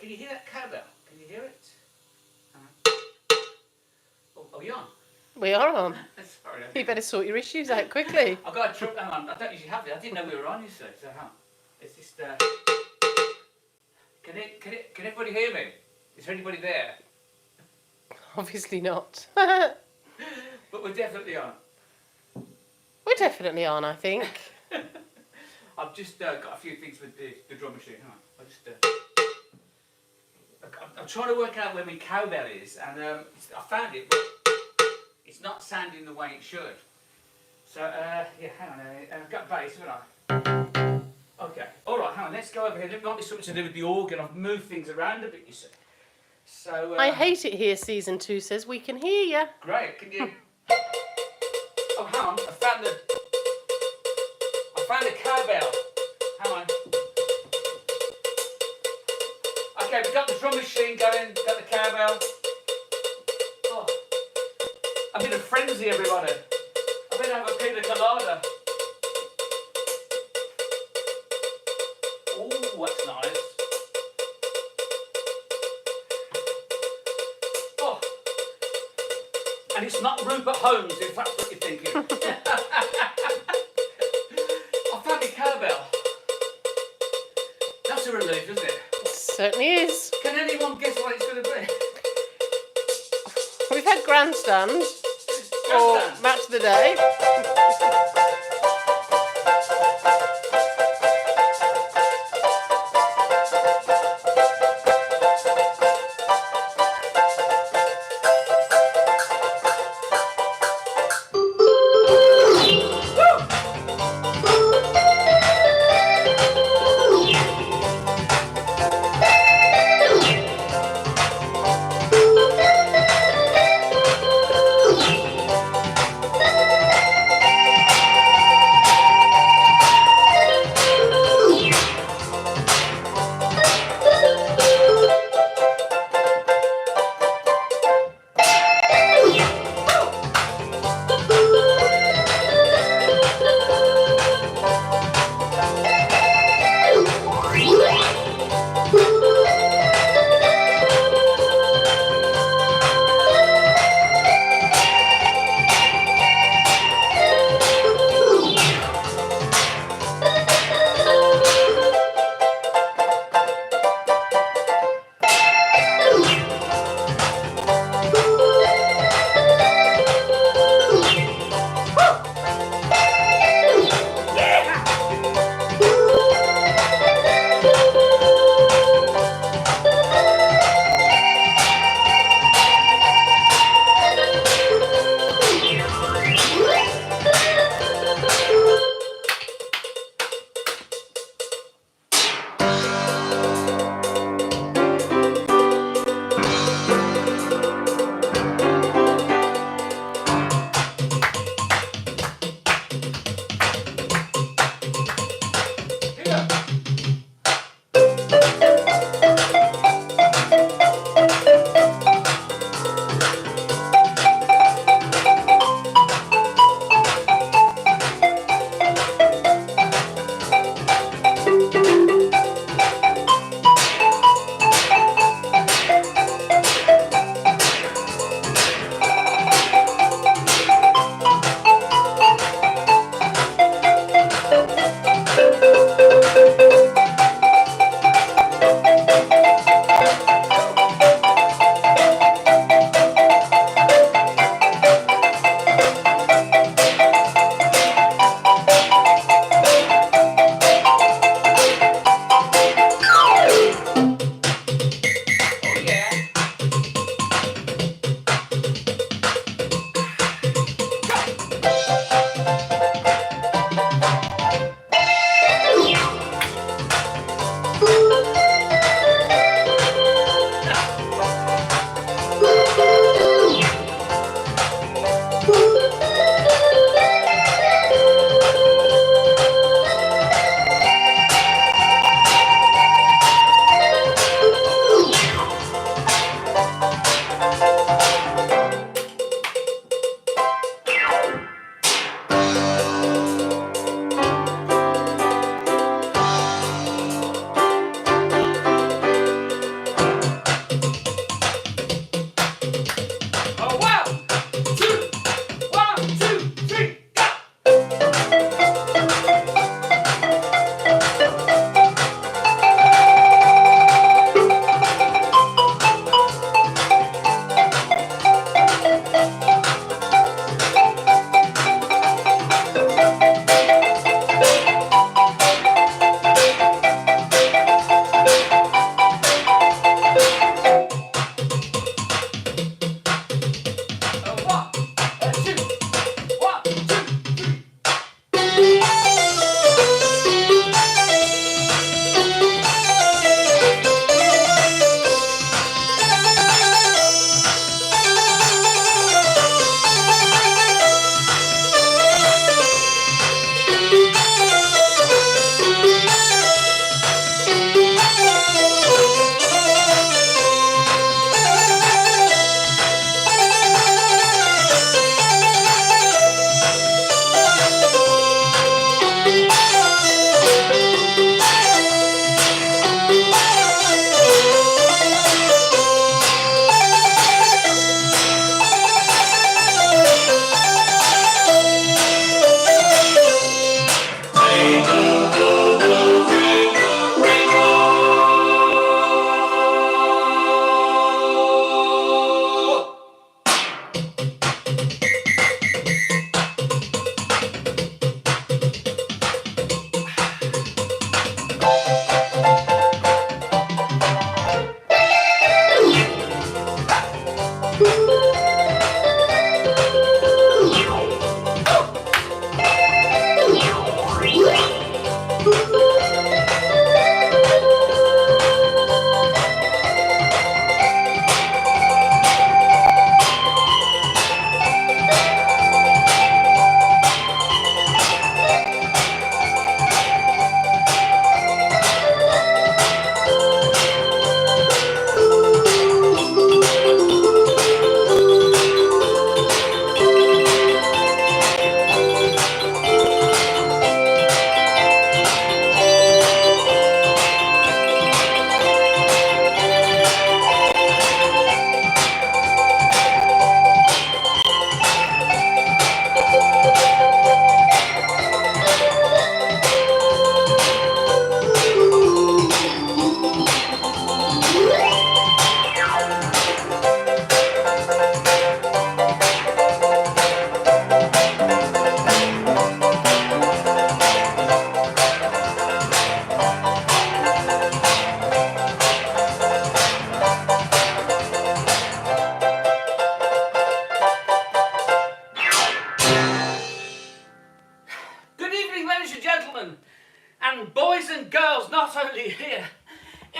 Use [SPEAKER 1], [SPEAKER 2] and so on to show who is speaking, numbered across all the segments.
[SPEAKER 1] Can you hear that cowbell? Can you hear it? Oh, you're on.
[SPEAKER 2] We are on.
[SPEAKER 1] Sorry.
[SPEAKER 2] You better sort your issues out quickly.
[SPEAKER 1] I've got a trouble. Hang on. I don't usually have it. I didn't know we were on, you see. So hang on. It's just. Can everybody hear me? Is there anybody there?
[SPEAKER 2] Obviously not.
[SPEAKER 1] But we're definitely on.
[SPEAKER 2] We're definitely on, I think.
[SPEAKER 1] I've just got a few things with the drum machine. Hang on. I'm trying to work out where my cowbell is, and I found it, but it's not sounding the way it should. So, yeah, hang on. I've got bass, haven't I? Okay. All right, hang on. Let's go over here. It might be something to do with the organ. I've moved things around a bit, you see. So.
[SPEAKER 2] I hate it here. Season 2 says we can hear you.
[SPEAKER 1] Great. Can you? Oh, hang on. I found the cowbell. Hang on. Okay, we've got the drum machine going, got the cowbell. Oh, I'm in a frenzy, everybody. I better have a pina colada. Oh, that's nice. Oh, and it's not Rupert Holmes, if that's what you're thinking. I found my cowbell. That's a relief, isn't it?
[SPEAKER 2] Certainly is.
[SPEAKER 1] Can anyone guess what it's going to be?
[SPEAKER 2] We've had grandstand or match of the day.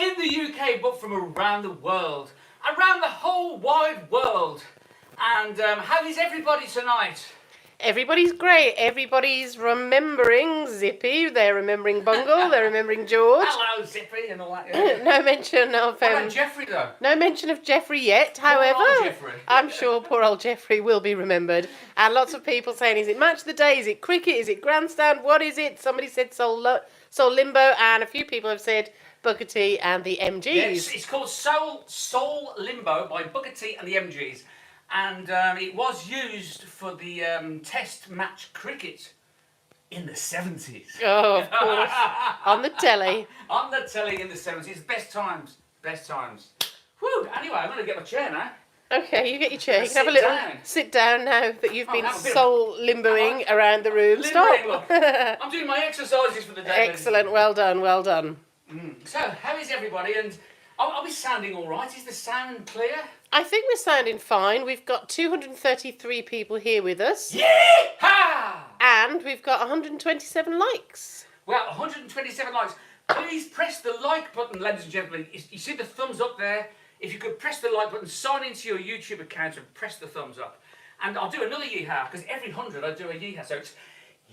[SPEAKER 1] in the UK, but from around the world, around the whole wide world. And how is everybody tonight?
[SPEAKER 2] Everybody's great. Everybody's remembering Zippy. They're remembering Bungle. They're remembering George.
[SPEAKER 1] Hello, Zippy, and all that. Yeah.
[SPEAKER 2] No mention of
[SPEAKER 1] What about Jeffrey, though?
[SPEAKER 2] no mention of Jeffrey yet.
[SPEAKER 1] Poor
[SPEAKER 2] However,
[SPEAKER 1] old Jeffrey.
[SPEAKER 2] I'm sure poor old Jeffrey will be remembered. And lots of people saying, is it Match of the Day? Is it cricket? Is it grandstand? What is it? Somebody said Soul Limbo, and a few people have said Booker T and the MGs.
[SPEAKER 1] Yes, it's called Soul Limbo by Booker T and the MGs. And it was used for the test match cricket in the 70s.
[SPEAKER 2] Oh, of course. On the telly.
[SPEAKER 1] On the telly in the 70s. Best times. Best times. Whew. Anyway, I'm going to get my chair now.
[SPEAKER 2] Okay, you get your chair. You can have a
[SPEAKER 1] Sit
[SPEAKER 2] little
[SPEAKER 1] down.
[SPEAKER 2] sit down now that you've been
[SPEAKER 1] have a bit of-
[SPEAKER 2] soul limboing around the room.
[SPEAKER 1] Limbering, look.
[SPEAKER 2] Stop.
[SPEAKER 1] I'm doing my exercises for the day.
[SPEAKER 2] Excellent. Well done. Well done.
[SPEAKER 1] So, how is everybody? And are we sounding all right? Is the sound clear?
[SPEAKER 2] I think we're sounding fine. We've got 233 people here with us.
[SPEAKER 1] Yeah!
[SPEAKER 2] And we've got 127 likes.
[SPEAKER 1] Well, 127 likes. Please press the like button, ladies and gentlemen. You see the thumbs up there? If you could press the like button, sign into your YouTube account and press the thumbs up. And I'll do another yeehaw, because every 100 I do a yeehaw. So it's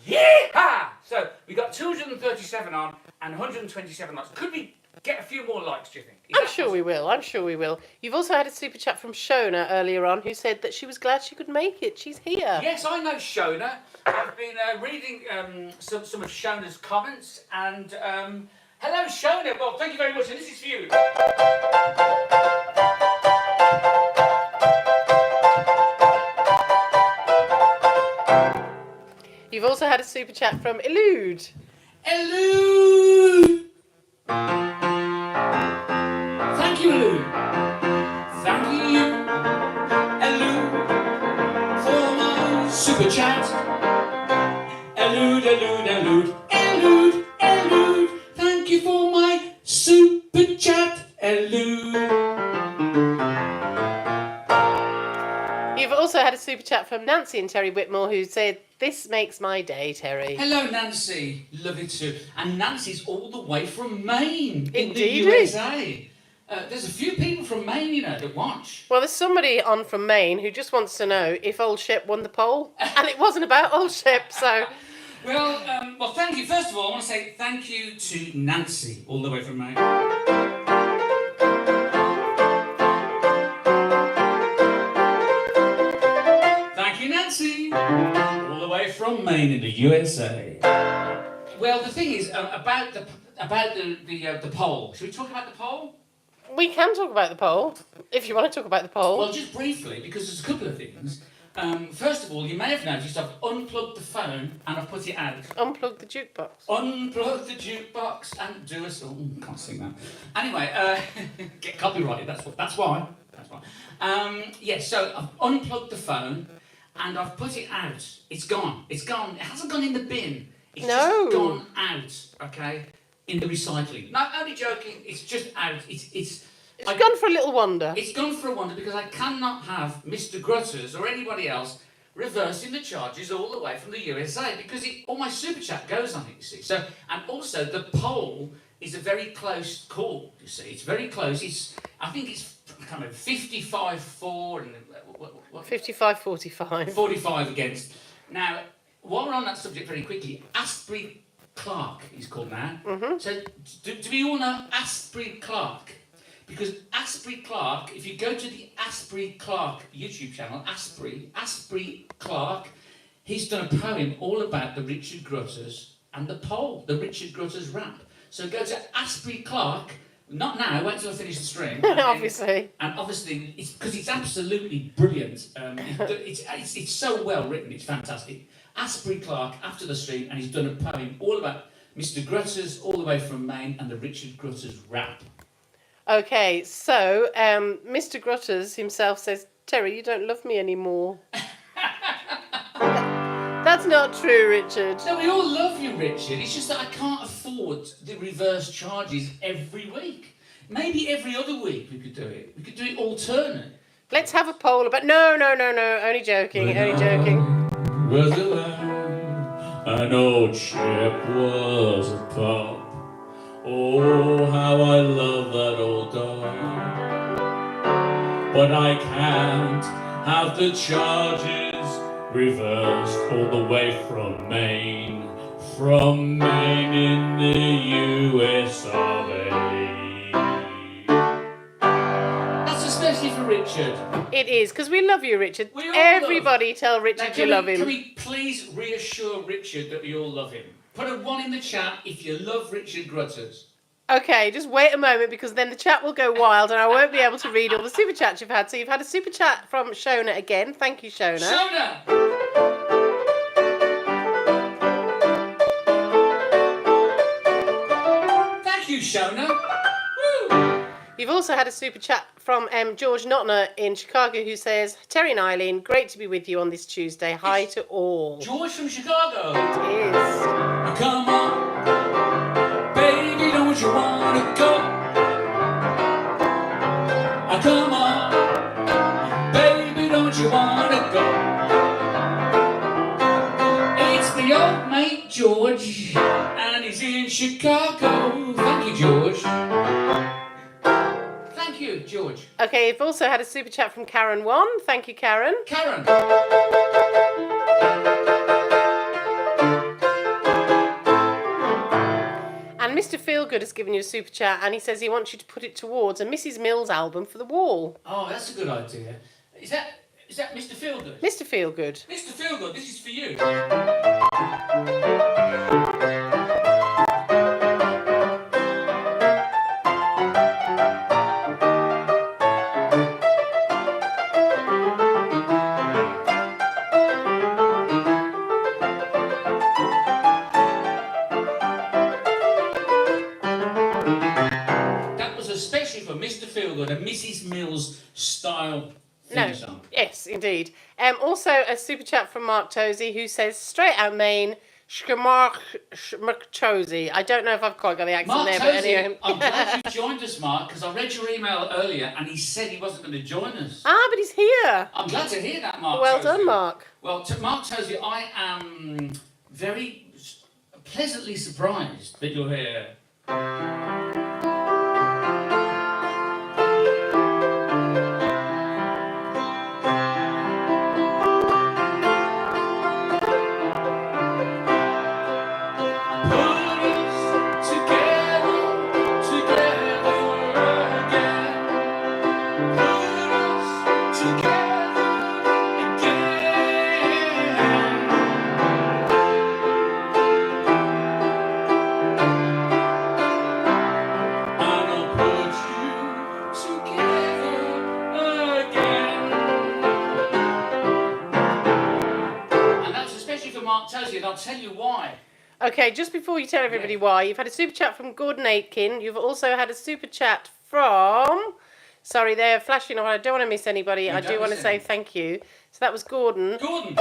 [SPEAKER 1] yeehaw! So we got 237 on and 127 likes. Could we get a few more likes, do you think?
[SPEAKER 2] I'm sure we will. I'm sure we will. You've also had a super chat from Shona earlier on who said that she was glad she could make it. She's here.
[SPEAKER 1] Yes, I know Shona. I've been reading some of Shona's comments. And hello, Shona. Well, thank you very much. And this is for you.
[SPEAKER 2] You've also had a super chat from Elude.
[SPEAKER 1] Elude! Thank you, Elude. Thank you, Elude, for my super chat. Elude, Elude, Elude, Elude, Elude. Thank you for my super chat, Elude.
[SPEAKER 2] You've also had a super chat from Nancy and Terry Whitmore who said, "This makes my day, Terry."
[SPEAKER 1] Hello, Nancy. Love it too. And Nancy's all the way from Maine in the
[SPEAKER 2] Indeed.
[SPEAKER 1] USA. There's a few people from Maine, you know, that watch.
[SPEAKER 2] Well, there's somebody on from Maine who just wants to know if Old Shep won the poll. And it wasn't about Old Shep, so...
[SPEAKER 1] Well, thank you. First of all, I want to say thank you to Nancy, all the way from Maine. Thank you, Nancy, all the way from Maine in the USA. Well, the thing is about the poll. Should we talk about the poll?
[SPEAKER 2] We can talk about the poll, if you want to talk about the poll.
[SPEAKER 1] Well, just briefly, because there's a couple of things. First of all, you may have noticed I've unplugged the phone and I've put it out.
[SPEAKER 2] Unplug the jukebox.
[SPEAKER 1] Unplug the jukebox and do a song. Can't sing that. Anyway, get copyrighted. That's why. Yes. So I've unplugged the phone and I've put it out. It's gone. It's gone. It hasn't gone in the bin. It's just gone out. Okay, in the recycling. No, only joking. It's just out. It's
[SPEAKER 2] gone for a little wander.
[SPEAKER 1] It's gone for a wonder because I cannot have Mr. Grutters or anybody else reversing the charges all the way from the USA because all my super chat goes on it, you see. So, and also the poll is a very close call, you see. It's very close. I think it's kind of 55-4 and
[SPEAKER 2] 55-45.
[SPEAKER 1] 45 against. Now, while we're on that subject very quickly, Asprey Clark is called now.
[SPEAKER 2] Mm-hmm.
[SPEAKER 1] So, do we all know Asprey Clark? Because Asprey Clark, if you go to the Asprey Clark YouTube channel, Asprey Clark, he's done a poem all about the Richard Grutters and the poll, the Richard Grutters rap. So go to Asprey Clark, not now, wait until I finish the string.
[SPEAKER 2] Obviously.
[SPEAKER 1] And obviously, it's because it's absolutely brilliant. It's so well written, it's fantastic. Asprey Clark, after the stream, and he's done a poem all about Mr. Grutters, all the way from Maine, and the Richard Grutters rap.
[SPEAKER 2] Okay, so Mr. Grutters himself says, "Terry, you don't love me anymore." That's not true, Richard.
[SPEAKER 1] No, we all love you, Richard. It's just that I can't afford the reverse charges every week. Maybe every other week we could do it. We could do it alternate.
[SPEAKER 2] Let's have a poll about... No. Only joking, only joking.
[SPEAKER 1] Was the land, an old ship was a pub. Oh, how I love that
[SPEAKER 3] but I can't have the charges reversed all the way from Maine in the US of A. That's especially for Richard.
[SPEAKER 2] It is, because we love you, Richard.
[SPEAKER 1] We all
[SPEAKER 2] Everybody tell Richard
[SPEAKER 1] Now,
[SPEAKER 2] you love him.
[SPEAKER 1] Can we please reassure Richard that we all love him? Put a 1 in the chat if you love Richard Grutters.
[SPEAKER 2] Okay, just wait a moment, because then the chat will go wild and I won't be able to read all the super chats you've had. So you've had a super chat from Shona again. Thank you, Shona.
[SPEAKER 1] Shona! Thank you, Shona. Woo!
[SPEAKER 2] You've also had a super chat from George Notner in Chicago, who says, Terry and Eileen, great to be with you on this Tuesday. Hi to all.
[SPEAKER 1] George from Chicago.
[SPEAKER 2] It is.
[SPEAKER 3] Come on, baby, don't you wanna go? Come on, baby, don't you wanna go?
[SPEAKER 1] It's the old mate George, and he's in Chicago. Thank you, George. Thank you, George.
[SPEAKER 2] Okay, you've also had a super chat from Karen 1. Thank you, Karen.
[SPEAKER 1] Karen.
[SPEAKER 2] And Mr. Feelgood has given you a super chat, and he says he wants you to put it towards a Mrs. Mills album for the wall.
[SPEAKER 1] Oh, that's a good idea. Is that Mr. Feelgood?
[SPEAKER 2] Mr. Feelgood.
[SPEAKER 1] Mr. Feelgood, this is for you. That was especially for Mr. Feelgood, a Mrs. Mills style theme song.
[SPEAKER 2] Yes, indeed. Also a super chat from Mark Tosey, who says, straight out Maine, Schmark-Tosey. I don't know if I've quite got the accent
[SPEAKER 1] Mark
[SPEAKER 2] there,
[SPEAKER 1] Tosey,
[SPEAKER 2] but anyway.
[SPEAKER 1] I'm glad you joined us, Mark, because I read your email earlier and he said he wasn't going to join us.
[SPEAKER 2] Ah, but he's here.
[SPEAKER 1] I'm glad to hear that, Mark.
[SPEAKER 2] Well
[SPEAKER 1] Tosey.
[SPEAKER 2] done, Mark.
[SPEAKER 1] Well, to Mark Tosey, I am very pleasantly surprised that you're here. And I'll tell you why.
[SPEAKER 2] Okay, just before you tell everybody why, you've had a super chat from Gordon Aitken. You've also had a super chat from... Sorry, they're flashing on. I don't want to miss anybody. I do want to say thank you. So that was Gordon.
[SPEAKER 1] Gordon!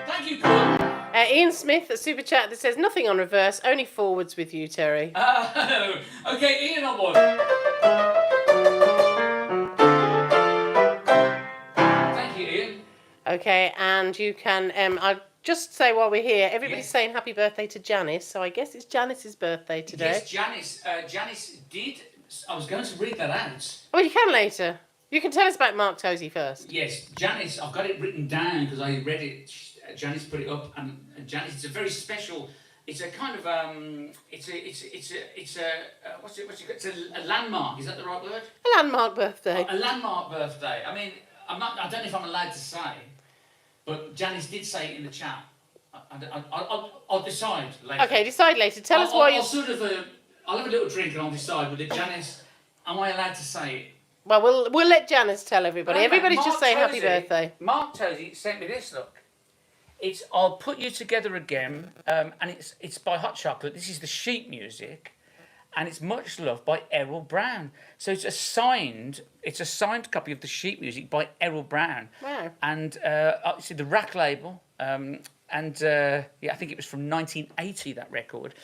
[SPEAKER 1] Thank you, Gordon.
[SPEAKER 2] Ian Smith, a super chat that says, nothing on reverse, only forwards with you, Terry.
[SPEAKER 1] Okay, Ian on board.
[SPEAKER 2] Okay, and you can, I'll just say while we're here, everybody's saying happy birthday to Janice, so I guess it's Janice's birthday today.
[SPEAKER 1] Yes, Janice did, I was going to read that out.
[SPEAKER 2] Oh, you can later. You can tell us about Mark Tosey first.
[SPEAKER 1] Yes, Janice, I've got it written down because I read it, Janice put it up, and Janice, it's a very special, it's a kind of, it's a landmark, is that the right word?
[SPEAKER 2] A landmark birthday.
[SPEAKER 1] A landmark birthday. I mean, I don't know if I'm allowed to say, but Janice did say it in the chat. I'll decide later.
[SPEAKER 2] Okay, decide later. Tell us why you...
[SPEAKER 1] I'll have a little drink and I'll decide whether Janice, am I allowed to say it?
[SPEAKER 2] Well, we'll let Janice tell everybody. Everybody's
[SPEAKER 1] Mark
[SPEAKER 2] just saying
[SPEAKER 1] Tosey,
[SPEAKER 2] happy birthday.
[SPEAKER 1] Mark Tosey sent me this, look. It's I'll Put You Together Again, and it's by Hot Chocolate. This is the sheet music, and it's Much Love by Errol Brown. So it's a signed copy of the sheet music by Errol Brown.
[SPEAKER 2] Wow.
[SPEAKER 1] And it's the Rack label, I think it was from 1980, that record.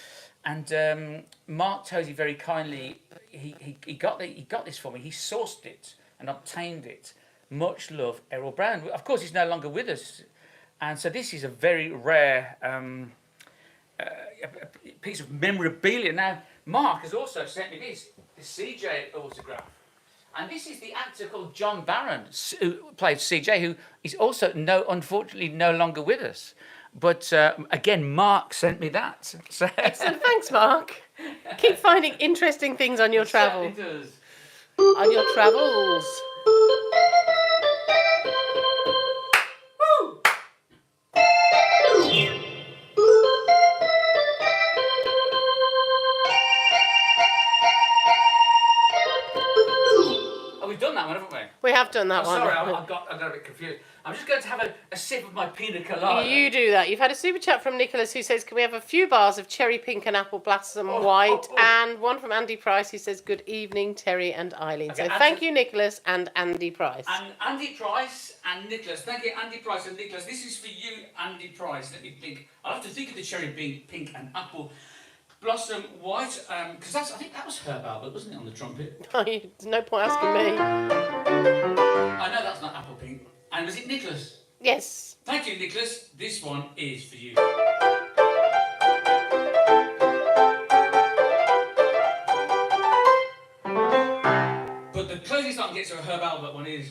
[SPEAKER 1] And Mark Tosey very kindly, he got this for me. He sourced it and obtained it. Much Love, Errol Brown. Of course, he's no longer with us. And so this is a very rare piece of memorabilia. Now, Mark has also sent me this. the CJ autograph. And this is the actor called John Barron, who played CJ, who is also, unfortunately, no longer with us. But again, Mark sent me that. So
[SPEAKER 2] Excellent. Thanks, Mark. Keep finding interesting things on your travel.
[SPEAKER 1] It does.
[SPEAKER 2] On your travels.
[SPEAKER 1] Woo! Oh, we've done that one, haven't we?
[SPEAKER 2] We have done that
[SPEAKER 1] Oh,
[SPEAKER 2] one.
[SPEAKER 1] sorry, I got a bit confused. I'm just going to have a sip of my pina colada.
[SPEAKER 2] You do that. You've had a super chat from Nicholas who says, can we have a few bars of cherry pink and apple blossom white? And one from Andy Price who says, good evening, Terry and Eileen.
[SPEAKER 1] Okay,
[SPEAKER 2] So thank you, Nicholas and Andy Price.
[SPEAKER 1] And Andy Price and Nicholas. Thank you, Andy Price and Nicholas. This is for you, Andy Price. Let me think. I'll have to think of the cherry pink and apple blossom white, because I think that was Herb Albert, wasn't it, on the trumpet?
[SPEAKER 2] There's no point asking me.
[SPEAKER 1] I know that's not apple pink. And was it Nicholas?
[SPEAKER 2] Yes.
[SPEAKER 1] Thank you, Nicholas. This one is for you. But the closest I can get to a Herb Albert one is...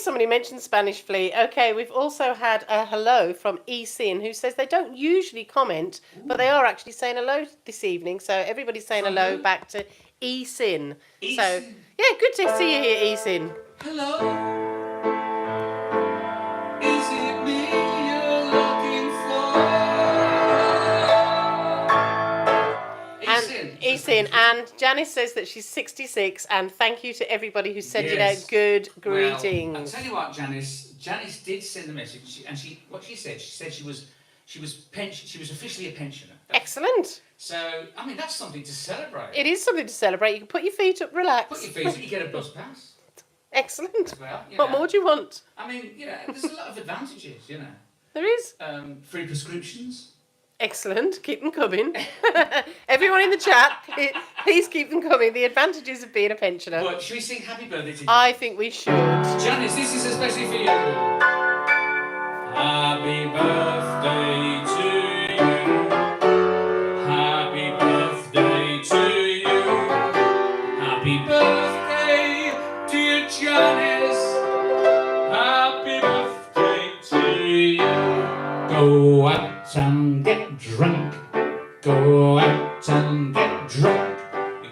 [SPEAKER 2] Somebody mentioned Spanish Flea. Okay, we've also had a hello from E-Sin who says they don't usually comment, but they are actually saying hello this evening. So everybody's saying hello back to E-Sin. So, yeah, good to see you here, E-Sin.
[SPEAKER 1] Hello. Is it me you're looking for?
[SPEAKER 2] E-Sin. And Janice says that she's 66, and thank you to everybody who sent it out good greetings.
[SPEAKER 1] Well, I'll tell you what, Janice did send the message, and she said she was officially a pensioner.
[SPEAKER 2] Excellent.
[SPEAKER 1] So, I mean, that's something to celebrate.
[SPEAKER 2] It is something to celebrate. You can put your feet up, relax.
[SPEAKER 1] Put your feet up, you get a bus pass.
[SPEAKER 2] Excellent.
[SPEAKER 1] Well,
[SPEAKER 2] what more do you want?
[SPEAKER 1] I mean, there's a lot of advantages,
[SPEAKER 2] There is.
[SPEAKER 1] Free prescriptions.
[SPEAKER 2] Excellent. Keep them coming. Everyone in the chat, please keep them coming. The advantages of being a pensioner.
[SPEAKER 1] But should we sing Happy Birthday to you?
[SPEAKER 2] I think we should.
[SPEAKER 1] Janice, this is especially for you. Happy birthday to you. Happy birthday to you. Happy birthday, dear Janice. Happy birthday to you. Go out and get drunk. Go out and get drunk.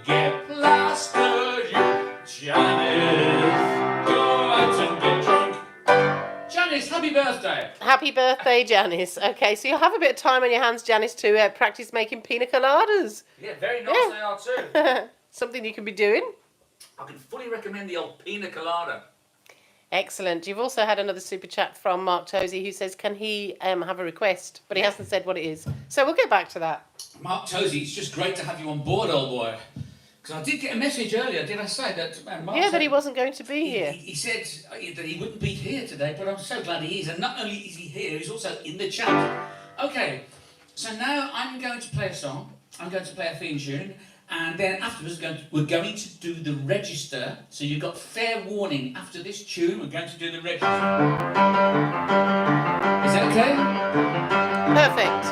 [SPEAKER 1] Get plastered, you Janice. Go out and get drunk. Janice, happy birthday.
[SPEAKER 2] Happy birthday, Janice. Okay, so you'll have a bit of time on your hands, Janice, to practice making pina coladas.
[SPEAKER 1] Yeah, very nice they are too.
[SPEAKER 2] Something you can be doing.
[SPEAKER 1] I can fully recommend the old pina colada.
[SPEAKER 2] Excellent. You've also had another super chat from Mark Tosey who says, can he have a request? But he hasn't said what it is. So we'll get back to that.
[SPEAKER 1] Mark Tosey, it's just great to have you on board, old boy. Because I did get a message earlier, did I say that? Mark said
[SPEAKER 2] that he wasn't going to be here.
[SPEAKER 1] He said that he wouldn't be here today, but I'm so glad he is. And not only is he here, he's also in the chat. Okay, so now I'm going to play a song. I'm going to play a theme tune. And then afterwards, we're going to do the register. So you've got fair warning. After this tune, we're going to do the register. Is that okay?
[SPEAKER 2] Perfect.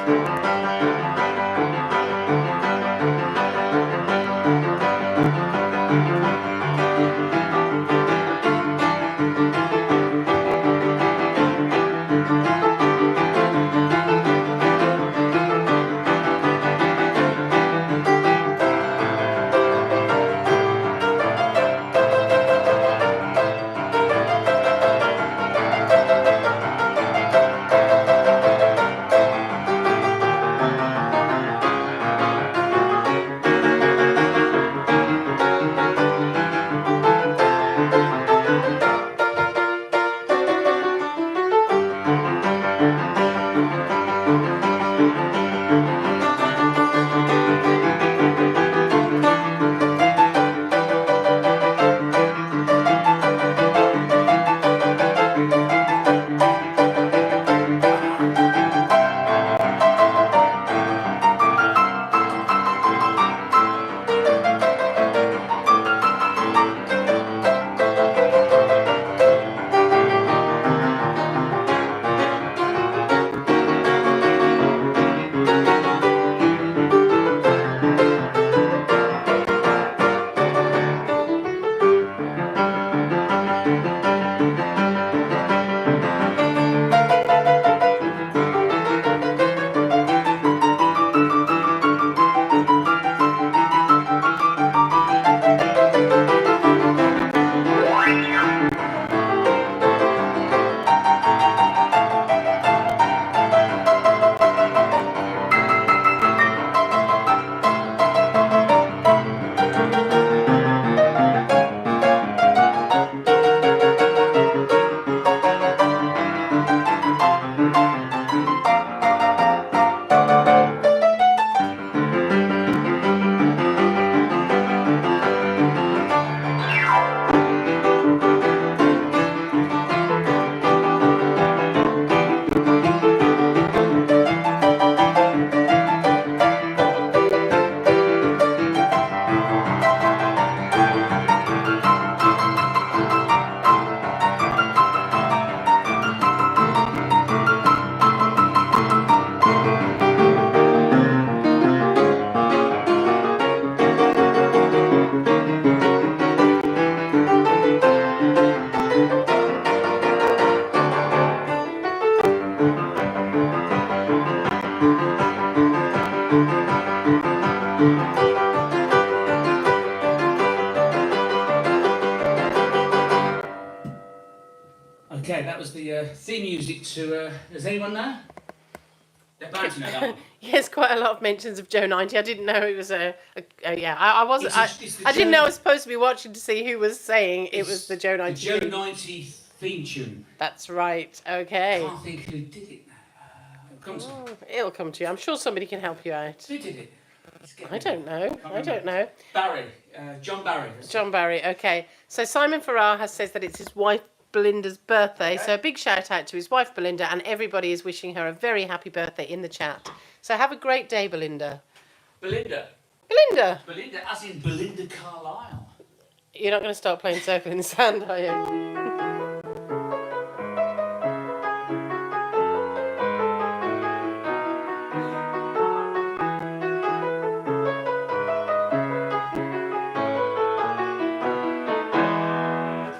[SPEAKER 1] theme music to, does anyone know? They're bound to know that one.
[SPEAKER 2] Yes, quite a lot of mentions of Joe 90. I didn't know it was I wasn't.
[SPEAKER 1] It's the
[SPEAKER 2] I didn't
[SPEAKER 1] Joe-
[SPEAKER 2] know I was supposed to be watching to see who was saying it was the Joe 90.
[SPEAKER 1] The Joe 90 theme tune.
[SPEAKER 2] That's right. Okay.
[SPEAKER 1] I can't think who did it now.
[SPEAKER 2] It'll come to you. I'm sure somebody can help you out.
[SPEAKER 1] Who did it?
[SPEAKER 2] I don't know. I don't know.
[SPEAKER 1] Barry. John Barry.
[SPEAKER 2] John Barry. Okay. So Simon Farrar says that it's his wife Belinda's birthday. So a big shout out to his wife Belinda, and everybody is wishing her a very happy birthday in the chat. So have a great day, Belinda.
[SPEAKER 1] Belinda.
[SPEAKER 2] Belinda.
[SPEAKER 1] Belinda, as in Belinda Carlisle.
[SPEAKER 2] You're not going to start playing Circle in the Sand, are you?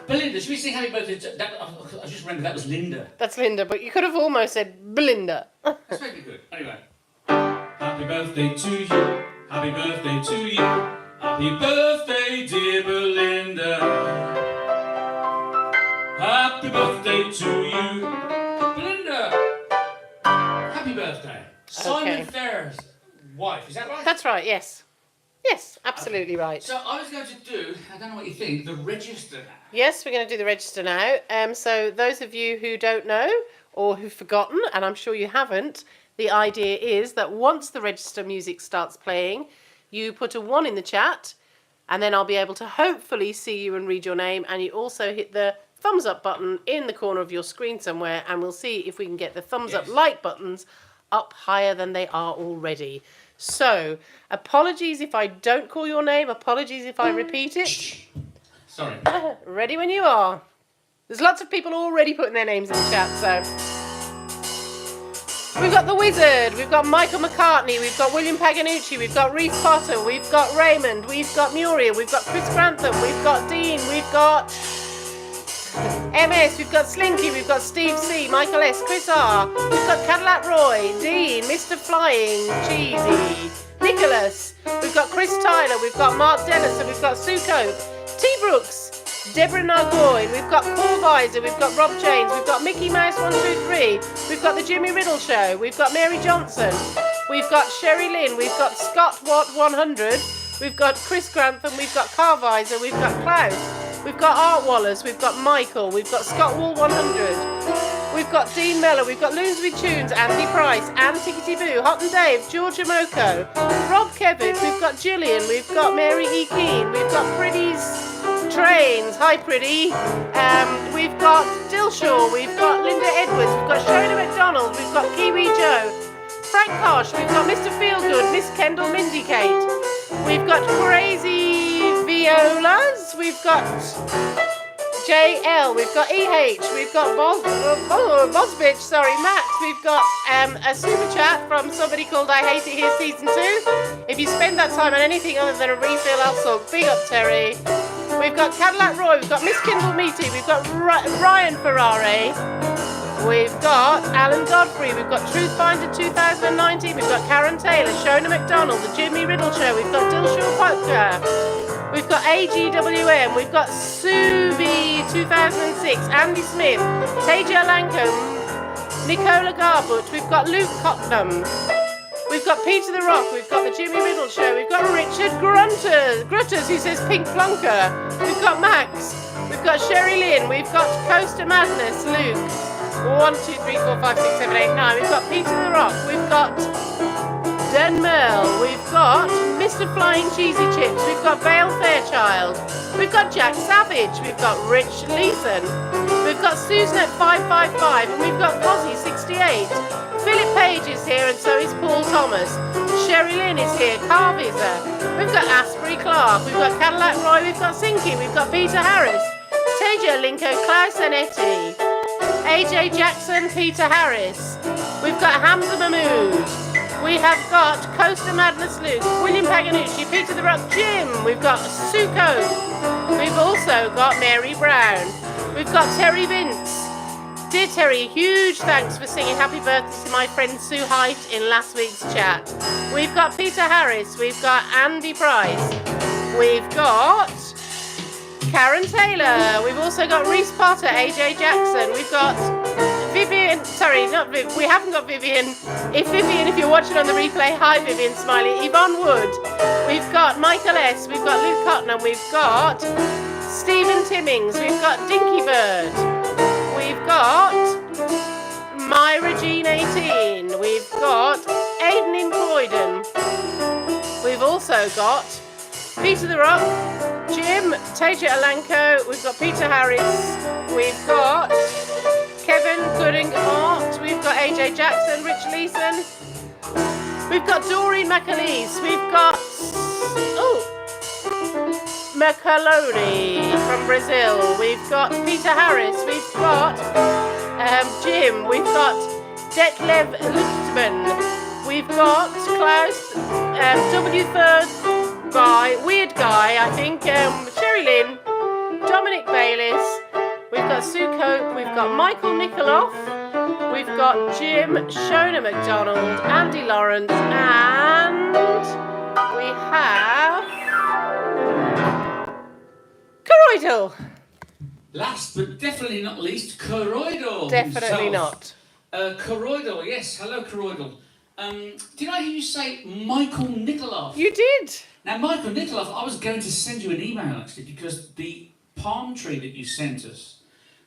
[SPEAKER 1] Belinda, should we sing happy birthday to... I just remembered that was Linda.
[SPEAKER 2] That's Linda, but you could have almost said Belinda.
[SPEAKER 1] That's maybe good. Anyway. Happy birthday to you. Happy birthday to you. Happy birthday, dear Belinda. Happy birthday to you. Belinda. Happy birthday. Simon Farrar's wife, is that right?
[SPEAKER 2] That's right, yes. Yes, absolutely right.
[SPEAKER 1] So I was going to do, I don't know what you think, the register now.
[SPEAKER 2] Yes, we're going to do the register now. So those of you who don't know or who've forgotten, and I'm sure you haven't, the idea is that once the register music starts playing, you put a 1 in the chat, and then I'll be able to hopefully see you and read your name, and you also hit the thumbs up button in the corner of your screen somewhere, and we'll see if we can get the thumbs up like buttons up higher than they are already. So, apologies if I don't call your name, apologies if I repeat it.
[SPEAKER 1] Sorry.
[SPEAKER 2] Ready when you are. There's lots of people already putting their names in the chat, so. We've got The Wizard, we've got Michael McCartney, we've got William Paganucci, we've got Reese Potter, we've got Raymond, we've got Muriel, we've got Chris Grantham, we've got Dean, we've got MS, we've got Slinky, we've got Steve C, Michael S, Chris R, we've got Cadillac Roy, Dean, Mr. Flying, Cheesy, Nicholas, we've got Chris Tyler, we've got Mark Dennis, and we've got Sue Cope, T. Brooks, Deborah Nargoy, we've got Paul Weiser, we've got Rob James, we've got Mickey Mouse 123, we've got The Jimmy Riddle Show, we've got Mary Johnson, we've got Sherry Lynn, we've got Scott Watt 100, we've got Chris Grantham, we've got Carl Weiser, we've got Klaus, we've got Art Wallace, we've got Michael, we've got Scott Wall 100, we've got Dean Mellor, we've got Loonsby Tunes, Andy Price, Anne Tickety Boo, Hot and Dave, Georgia Moko, Rob Kevitt, we've got Gillian, we've got Mary E. Keane, we've got Pretty's Trains, hi Pretty, we've got Dilshaw, we've got Linda Edwards, we've got Shona McDonald, we've got Kiwi Joe, Frank Kosh, we've got Mr. Feelgood, Miss Kendall Mindy Kate, we've got Crazy Violas, we've got JL, we've got EH, we've got Bosbitch, sorry, Matt, we've got a super chat from somebody called I Hate It Here Season 2. If you spend that time on anything other than a refill, I'll sulk. Big up, Terry. We've got Cadillac Roy, we've got Miss Kindle Meaty, we've got Ryan Ferrari, we've got Alan Godfrey, we've got Truthfinder 2019, we've got Karen Taylor, Shona McDonald, The Jimmy Riddle Show, we've got Dilshaw Poker, we've got AGWM, we've got Subi 2006, Andy Smith, Teja Lancome, Nicola Garbut, we've got Luke Cotnam, we've got Peter the Rock, we've got The Jimmy Riddle Show, we've got Richard Grutters who says Pink Plunker, we've got Max, we've got Sherry Lynn, we've got Coaster Madness, Luke, 1, 2, 3, 4, 5, 6, 7, 8, 9, we've got Peter the Rock, we've got Dan Merle, we've got Mr. Flying Cheesy Chips, we've got Vale Fairchild, we've got Jack Savage, we've got Rich Leeson, we've got Susan at 555, and we've got Fozzie 68. Philip Page is here, and so is Paul Thomas. Sherry Lynn is here, Carv is there. We've got Asprey Clark, we've got Cadillac Roy, we've got Sinky, we've got Peter Harris, Teja Linko, Klaus Anetti, AJ Jackson, Peter Harris. We've got Hamza Mahmood. We have got Coaster Madness Luke, William Paganucci, Peter the Rock Jim. We've got Suko. We've also got Mary Brown. We've got Terry Vince. Dear Terry, huge thanks for singing happy birthday to my friend Sue Height in last week's chat. We've got Peter Harris. We've got Andy Price. We've got Karen Taylor. We've also got Reese Potter, AJ Jackson. We've got Vivian Vivian, sorry, not Viv. We haven't got Vivian. If you're watching on the replay, hi Vivian, smiley. Yvonne Wood. We've got Michael S. We've got Luke Cotton, and we've got Stephen Timmings. We've got Dinky Bird. We've got Myra Jean 18. We've got Aidan in Croydon. We've also got Peter the Rock, Jim, Taja Alanko. We've got Peter Harris. We've got Kevin Gooding Art. We've got AJ Jackson, Rich Leeson. We've got Doreen McAleese. We've got Macaloni from Brazil. We've got Peter Harris. We've got Jim. We've got Detlev Luchtman. We've got Klaus W3rd guy, weird guy, I think. Sherry Lynn, Dominic Bayliss. We've got Sue Cope. We've got Michael Nikoloff. We've got Jim, Shona McDonald, Andy Lawrence, and we have Coroidal.
[SPEAKER 3] Last but definitely not least, Coroidal.
[SPEAKER 2] Definitely not.
[SPEAKER 3] Coroidal, yes. Hello, Coroidal. Did I hear you say Michael Nikoloff?
[SPEAKER 2] You did.
[SPEAKER 3] Now, Michael Nikoloff, I was going to send you an email actually because the palm tree that you sent us,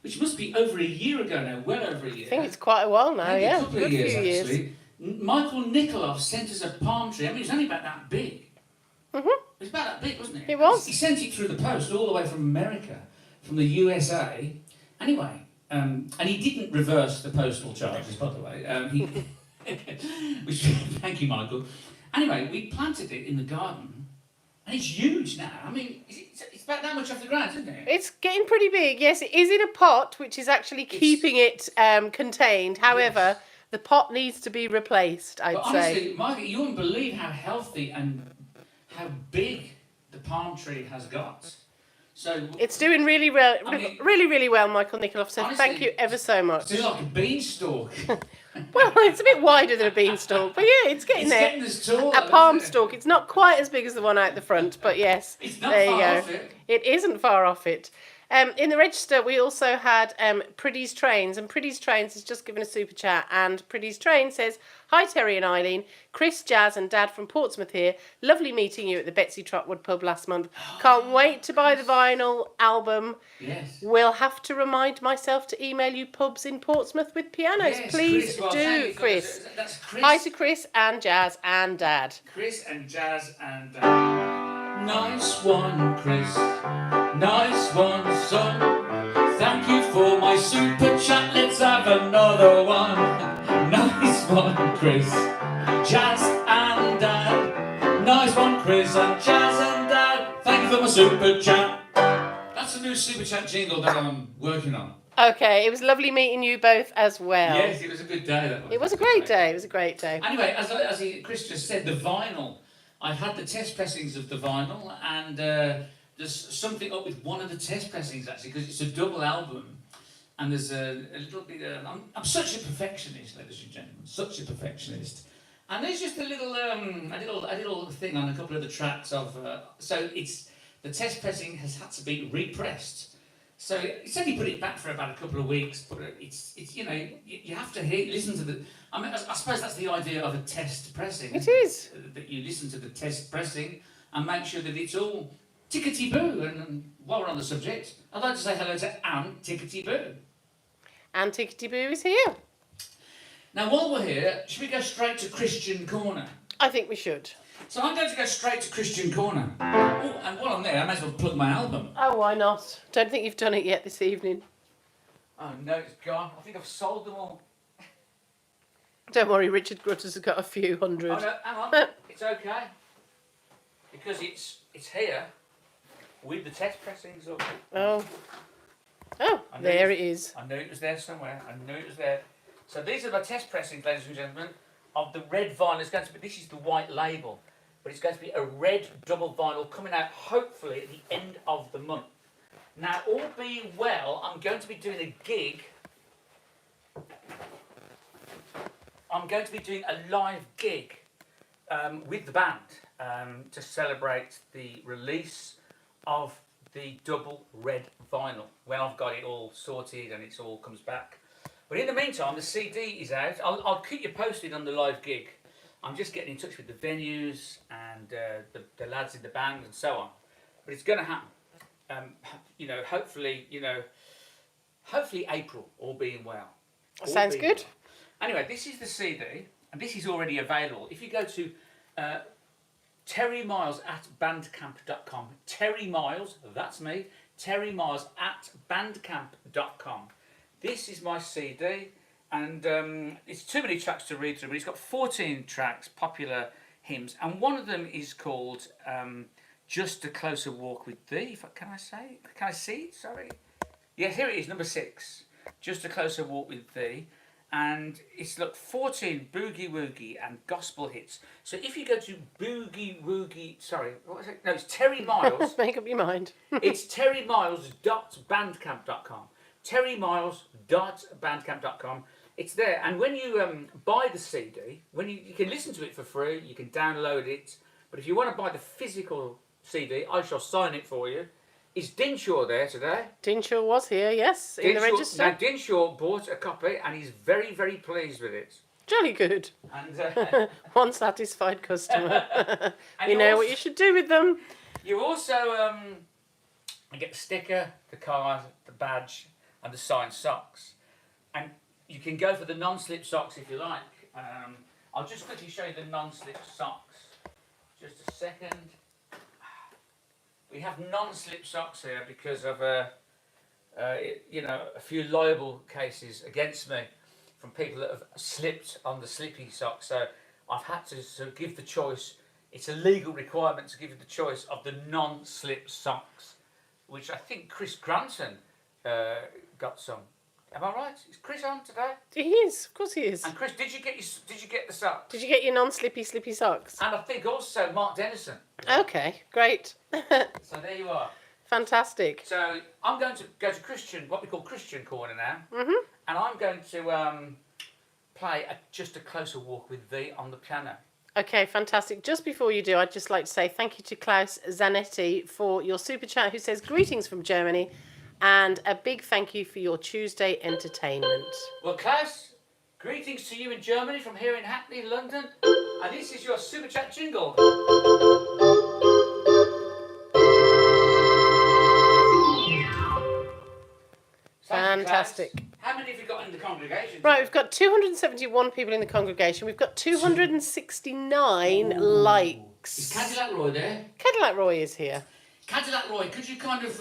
[SPEAKER 3] which must be over a year ago now, well over a year.
[SPEAKER 2] I think it's quite a while now, yeah.
[SPEAKER 3] A couple of years, actually. Michael Nikoloff sent us a palm tree. I mean, it's only about that big.
[SPEAKER 2] Mm-hmm.
[SPEAKER 3] It was about that big, wasn't it?
[SPEAKER 2] It was.
[SPEAKER 3] He sent it through the post all the way from America, from the USA. Anyway, and he didn't reverse the postal charges, by the way. Which, thank you, Michael. Anyway, we planted it in the garden, and it's huge now. I mean, it's about that much off the ground, isn't it?
[SPEAKER 2] It's getting pretty big. Yes, it is in a pot, which is actually keeping it contained. However,
[SPEAKER 3] Yes.
[SPEAKER 2] the pot needs to be replaced, I'd
[SPEAKER 3] But
[SPEAKER 2] say.
[SPEAKER 3] honestly, Michael, you wouldn't believe how healthy and how big the palm tree has got. So
[SPEAKER 2] It's doing really well,
[SPEAKER 3] I mean,
[SPEAKER 2] really well, Michael Nikoloff. So
[SPEAKER 3] honestly,
[SPEAKER 2] thank you ever so much.
[SPEAKER 3] it's like a beanstalk.
[SPEAKER 2] Well, it's a bit wider than a beanstalk, but yeah, it's getting
[SPEAKER 3] It's
[SPEAKER 2] there.
[SPEAKER 3] getting as tall.
[SPEAKER 2] A palm stalk. It's not quite as big as the one out the front, but yes,
[SPEAKER 3] It's not
[SPEAKER 2] there you
[SPEAKER 3] far
[SPEAKER 2] go.
[SPEAKER 3] off it.
[SPEAKER 2] It isn't far off it. In the register, we also had Pretty's Trains, and Pretty's Trains has just given a super chat, and Pretty's Train says, "Hi Terry and Eileen, Chris, Jazz and Dad from Portsmouth here. Lovely meeting you at the Betsy Trotwood pub last month. Can't wait to buy the vinyl album.
[SPEAKER 3] Yes.
[SPEAKER 2] Will have to remind myself to email you pubs in Portsmouth with pianos.
[SPEAKER 3] Yes,
[SPEAKER 2] Please
[SPEAKER 3] Chris, well, thank
[SPEAKER 2] do,
[SPEAKER 3] you for-
[SPEAKER 2] Chris.
[SPEAKER 3] That's Chris.
[SPEAKER 2] Hi to Chris and Jazz and Dad."
[SPEAKER 3] Chris and Jazz and nice one, Chris. Nice one, son. Thank you for my super chat. Let's have another one. Nice one, Chris. Jazz and Dad. Nice one, Chris and Jazz and Dad. Thank you for my super chat. That's a new super chat jingle that I'm working on.
[SPEAKER 2] Okay, it was lovely meeting you both as well.
[SPEAKER 3] Yes, it was a good day. That was.
[SPEAKER 2] It was a great day. It was a great day.
[SPEAKER 3] Anyway, Chris just said, the vinyl. I've had the test pressings of the vinyl, and there's something up with one of the test pressings actually, because it's a double album, and there's a little bit. I'm such a perfectionist, ladies and gentlemen, such a perfectionist. And there's just a little thing on a couple of the tracks of. So it's the test pressing has had to be repressed. So it's only put it back for about a couple of weeks, but it's you know you have to listen to the. I mean, I suppose that's the idea of a test pressing.
[SPEAKER 2] It is.
[SPEAKER 3] That you listen to the test pressing and make sure that it's all tickety-boo. And while we're on the subject, I'd like to say hello to Anne Tickety-boo.
[SPEAKER 2] And Tickety Boo is here.
[SPEAKER 3] Now, while we're here, should we go straight to Christian Corner?
[SPEAKER 2] I think we should.
[SPEAKER 3] So I'm going to go straight to Christian Corner. Oh, and while I'm there, I might as well plug my album.
[SPEAKER 2] Oh, why not? Don't think you've done it yet this evening.
[SPEAKER 1] Oh no, it's gone. I think I've sold them all.
[SPEAKER 2] Don't worry, Richard Grutters has got a few hundred.
[SPEAKER 1] Oh no, hang on. It's okay. Because it's here with the test pressings up.
[SPEAKER 2] Oh. Oh,
[SPEAKER 1] I knew
[SPEAKER 2] there
[SPEAKER 1] it
[SPEAKER 2] it is.
[SPEAKER 1] I knew it was there somewhere. I knew it was there. So these are my test pressings, ladies and gentlemen, of the red vinyl. It's going to be, this is the white label, but it's going to be a red double vinyl coming out hopefully at the end of the month. Now, all being well, I'm going to be doing a gig. I'm going to be doing a live gig with the band to celebrate the release of the double red vinyl. When I've got it all sorted and it's all comes back, But in the meantime, the CD is out. I'll keep you posted on the live gig. I'm just getting in touch with the venues and the lads in the band and so on. But it's going to happen. Hopefully April, all being well.
[SPEAKER 2] Sounds good.
[SPEAKER 1] Anyway, this is the CD, and this is already available. If you go to Terry Miles at bandcamp.com, Terry Miles, that's me, Terry Miles at bandcamp.com. This is my CD, and it's too many tracks to read through, but it's got 14 tracks, popular hymns, and one of them is called Just a Closer Walk with Thee. Can I see? Sorry. Yes, here it is, number 6. Just a Closer Walk with Thee. And it's 14 boogie woogie and gospel hits. So if you go to what was it? No, it's Terry Miles.
[SPEAKER 2] Make up your mind.
[SPEAKER 1] It's terrymiles.bandcamp.com. terrymiles.bandcamp.com. It's there. And when you buy the CD, you can listen to it for free, you can download it. But if you want to buy the physical CD, I shall sign it for you. Is Dinshaw there today?
[SPEAKER 2] Dinshaw was here, yes, in the register.
[SPEAKER 1] Now, Dinshaw bought a copy and he's very, very pleased with it.
[SPEAKER 2] Jolly good.
[SPEAKER 1] And
[SPEAKER 2] one satisfied customer. You know what you should do with them.
[SPEAKER 1] You also get the sticker, the card, the badge, and the signed socks. And you can go for the non-slip socks if you like. I'll just quickly show you the non-slip socks. Just a second. We have non-slip socks here because of a few liable cases against me from people that have slipped on the slippy socks. So I've had to give the choice. It's a legal requirement to give you the choice of the non-slip socks, which I think Chris Granson got some. Am I right? Is Chris on today?
[SPEAKER 2] He is, of course he is.
[SPEAKER 1] And Chris, did you get the socks?
[SPEAKER 2] Did you get your non-slippy socks?
[SPEAKER 1] And I think also Mark Dennison.
[SPEAKER 2] Okay, great.
[SPEAKER 1] So there you are.
[SPEAKER 2] Fantastic.
[SPEAKER 1] So I'm going to go to what we call Christian Corner now.
[SPEAKER 2] Mm-hmm.
[SPEAKER 1] And I'm going to play Just a Closer Walk with Thee on the piano.
[SPEAKER 2] Okay, fantastic. Just before you do, I'd just like to say thank you to Klaus Zanetti for your super chat, who says greetings from Germany, and a big thank you for your Tuesday entertainment.
[SPEAKER 1] Well, Klaus, greetings to you in Germany from here in Hackney, London. And this is your super chat jingle.
[SPEAKER 2] Fantastic.
[SPEAKER 1] How many have you got in the congregation?
[SPEAKER 2] Right, we've got 271 people in the congregation. We've got 269 likes.
[SPEAKER 1] Is Cadillac Roy there?
[SPEAKER 2] Cadillac Roy is here.
[SPEAKER 1] Cadillac Roy, could you kind of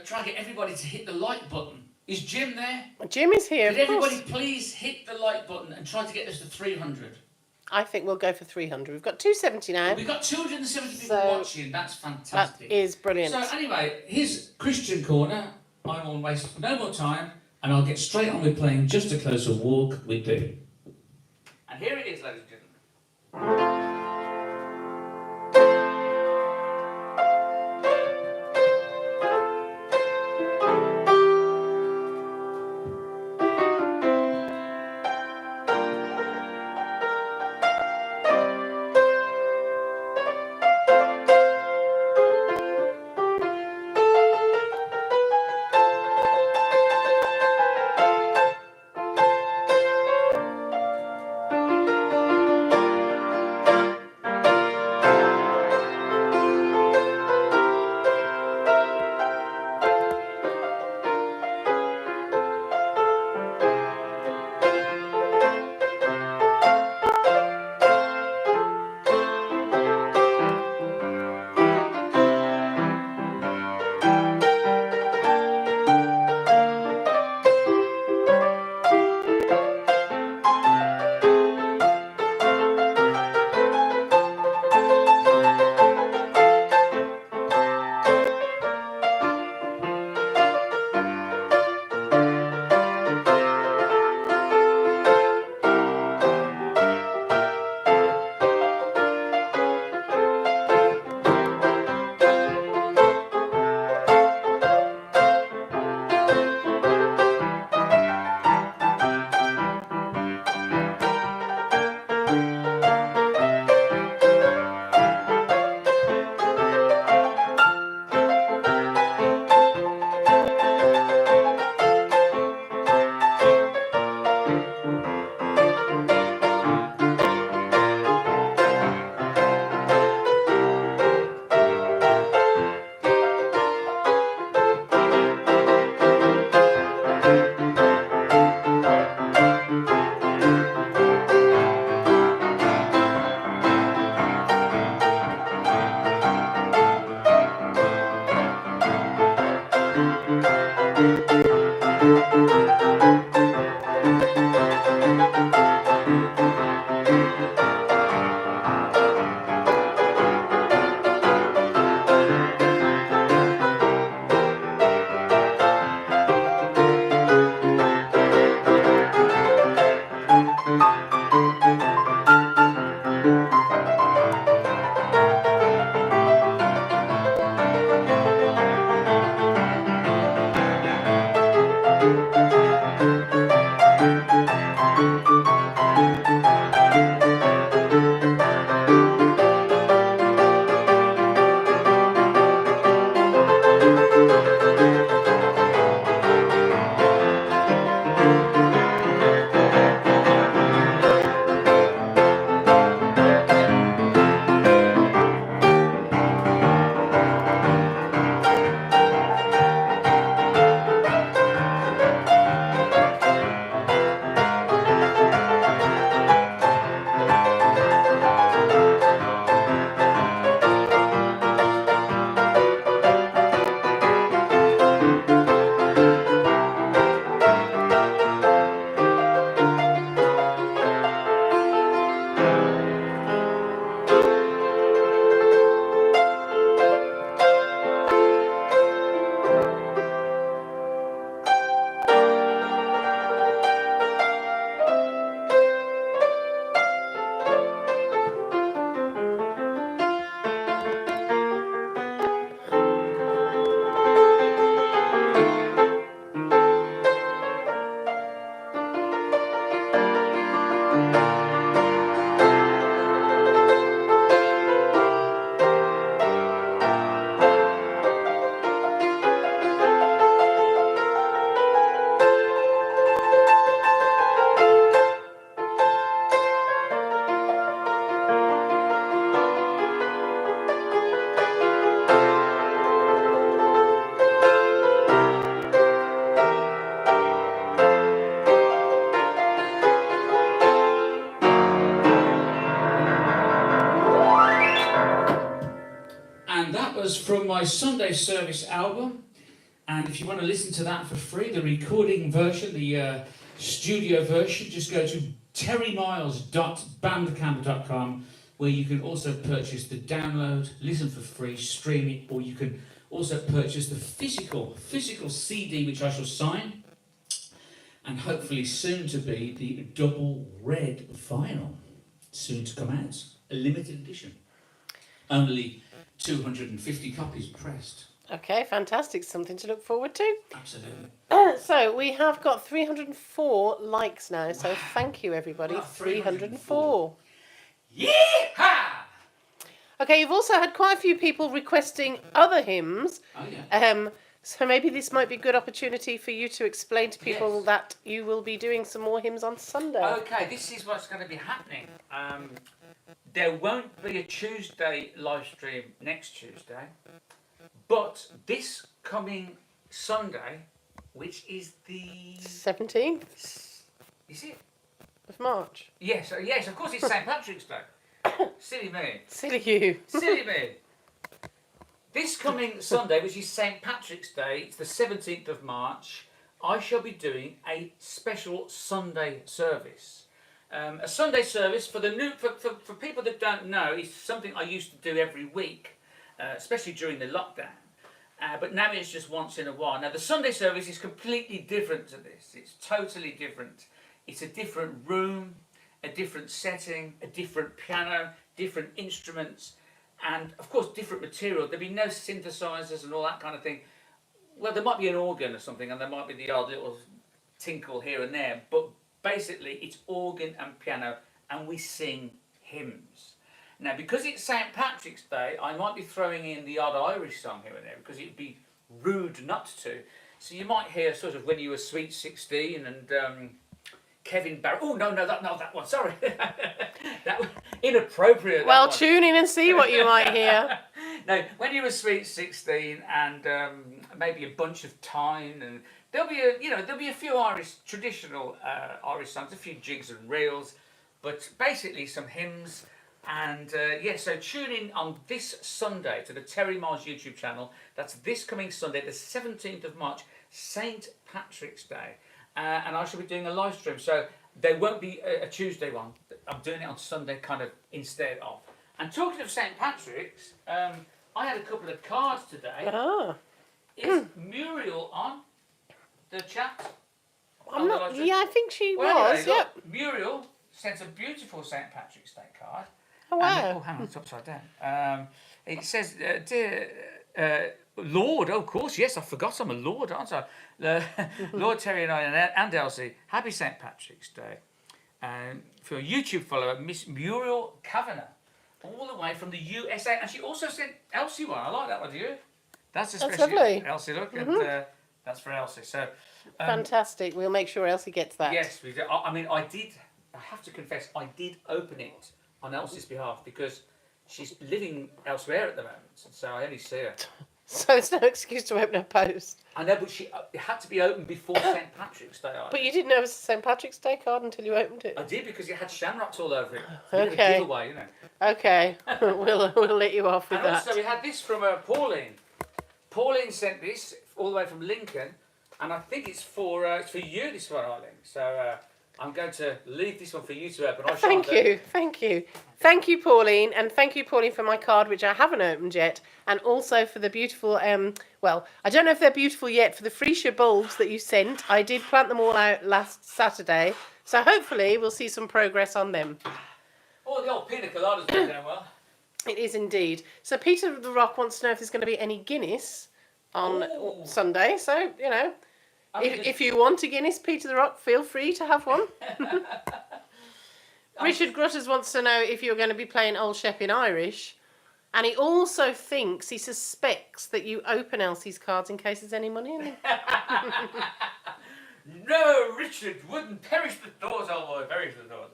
[SPEAKER 1] try and get everybody to hit the like button? Is Jim there?
[SPEAKER 2] Jim is here,
[SPEAKER 1] Could
[SPEAKER 2] of course.
[SPEAKER 1] everybody please hit the like button and try to get us to 300?
[SPEAKER 2] I think we'll go for 300. We've got 270 now.
[SPEAKER 1] We've got 270 people watching. That's fantastic.
[SPEAKER 2] That is brilliant.
[SPEAKER 1] So anyway, here's Christian Corner. I will waste no more time, and I'll get straight on with playing Just a Closer Walk with Thee. And here it is, ladies and gentlemen.
[SPEAKER 3] was from my Sunday service album. And if you want to listen to that for free, the recording version, the studio version, just go to terrymiles.bandcamp.com, where you can also purchase the download, listen for free, stream it, or you can also purchase the physical CD, which I shall sign, and hopefully soon to be the double red vinyl, soon to come out, a limited edition. Only 250 copies pressed.
[SPEAKER 2] Okay, fantastic. Something to look forward to.
[SPEAKER 3] Absolutely.
[SPEAKER 2] So we have got 304 likes now. So thank you, everybody.
[SPEAKER 3] Wow,
[SPEAKER 2] 304.
[SPEAKER 3] Yeehaw!
[SPEAKER 2] Okay, you've also had quite a few people requesting other hymns.
[SPEAKER 3] Oh, yeah.
[SPEAKER 2] So maybe this might be a good opportunity for you to explain to people
[SPEAKER 3] Yes.
[SPEAKER 2] that you will be doing some more hymns on Sunday.
[SPEAKER 1] Okay, this is what's going to be happening. There won't be a Tuesday live stream next Tuesday, but this coming Sunday, which is the
[SPEAKER 2] 17th
[SPEAKER 1] is it?
[SPEAKER 2] of March.
[SPEAKER 1] Yes, of course it's St. Patrick's Day. Silly me.
[SPEAKER 2] Silly you.
[SPEAKER 1] Silly me. This coming Sunday, which is St. Patrick's Day, it's the 17th of March, I shall be doing a special Sunday service. A Sunday service for the new for people that don't know is something I used to do every week, especially during the lockdown. But now it's just once in a while. Now the Sunday service is completely different to this. It's totally different. It's a different room, a different setting, a different piano, different instruments, and of course different material. There'll be no synthesizers and all that kind of thing. Well, there might be an organ or something, and there might be the odd little tinkle here and there, but basically it's organ and piano, and we sing hymns. Now, because it's St. Patrick's Day, I might be throwing in the odd Irish song here and there, because it'd be rude not to. So you might hear sort of When You Were Sweet 16 and Kevin Barry. Oh, no, that one, sorry. That was inappropriate.
[SPEAKER 2] Well,
[SPEAKER 1] that one.
[SPEAKER 2] tune in and see what you might hear.
[SPEAKER 1] No, When You Were Sweet 16 and maybe A Bunch of Time, and there'll be a few traditional Irish songs, a few jigs and reels, but basically some hymns. And so tune in on this Sunday to the Terry Miles YouTube channel. That's this coming Sunday, the 17th of March, St. Patrick's Day. And I shall be doing a live stream. So there won't be a Tuesday one. I'm doing it on Sunday kind of instead of. And talking of St. Patrick's, I had a couple of cards today.
[SPEAKER 2] Ah.
[SPEAKER 1] Is Muriel on the chat?
[SPEAKER 2] I'm not, yeah, I think she
[SPEAKER 1] Well,
[SPEAKER 2] was,
[SPEAKER 1] anyway,
[SPEAKER 2] yep.
[SPEAKER 1] look, Muriel sent a beautiful St. Patrick's Day card.
[SPEAKER 2] Oh, wow.
[SPEAKER 1] And, hang on, it's upside down. It says, Dear Lord, of course, yes, I forgot I'm a Lord, aren't I? Lord Terry and I and Elsie, happy St. Patrick's Day. For a YouTube follower, Miss Muriel Kavanagh, all the way from the USA. And she also sent Elsie one. I like that one, do you? That's
[SPEAKER 2] lovely.
[SPEAKER 1] Elsie, look, and that's for Elsie. So
[SPEAKER 2] Fantastic. We'll make sure Elsie gets that.
[SPEAKER 1] yes, we do. I have to confess, I did open it on Elsie's behalf because she's living elsewhere at the moment, so I only see her.
[SPEAKER 2] So it's no excuse to open a post.
[SPEAKER 1] I know, but it had to be opened before St. Patrick's Day.
[SPEAKER 2] But you didn't know it was a St. Patrick's Day card until you opened it.
[SPEAKER 1] I did because it had shamrocks all over it.
[SPEAKER 2] Okay.
[SPEAKER 1] Giveaway, you know.
[SPEAKER 2] Okay, we'll let you off with
[SPEAKER 1] And
[SPEAKER 2] that.
[SPEAKER 1] also we had this from Pauline. Pauline sent this all the way from Lincoln, and I think it's for you, this one, Eileen. So I'm going to leave this one for you to open.
[SPEAKER 2] Thank you. Thank you, Pauline, and thank you, Pauline, for my card, which I haven't opened yet, and also for the beautiful, well, I don't know if they're beautiful yet, for the freesia bulbs that you sent. I did plant them all out last Saturday, so hopefully we'll see some progress on them.
[SPEAKER 1] Oh, the old pina colada's been down well.
[SPEAKER 2] It is indeed. So Peter the Rock wants to know if there's going to be any Guinness on Sunday, so, you know, if you want a Guinness, Peter the Rock, feel free to have one. Richard Grutters wants to know if you're going to be playing Old Shep in Irish. And he also he suspects that you open Elsie's cards in case there's any money in them.
[SPEAKER 1] No, Richard wouldn't perish the thought, although I perish the thought.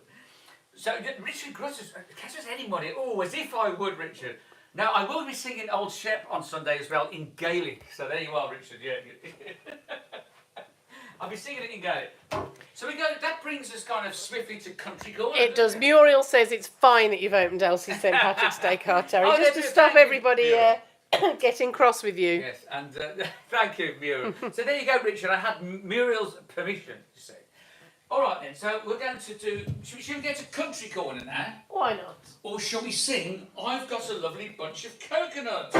[SPEAKER 1] So, Richard Grutters, in case there's any money, as if I would, Richard. Now, I will be singing Old Shep on Sunday as well in Gaelic. So there you are, Richard, yeah. I'll be singing it in Gaelic. So that brings us kind of swiftly to country corner.
[SPEAKER 2] It does. Muriel says it's fine that you've opened Elsie's St. Patrick's Day card, Terry.
[SPEAKER 1] Oh,
[SPEAKER 2] just to
[SPEAKER 1] that's it,
[SPEAKER 2] stop
[SPEAKER 1] thank you,
[SPEAKER 2] everybody
[SPEAKER 1] Muriel.
[SPEAKER 2] Getting cross with you.
[SPEAKER 1] Yes, and thank you, Muriel. So there you go, Richard. I had Muriel's permission, you see. All right then, so we're going to do... Should we go to Country Corner now?
[SPEAKER 2] Why not?
[SPEAKER 1] Or shall we sing I've Got a Lovely Bunch of Coconuts?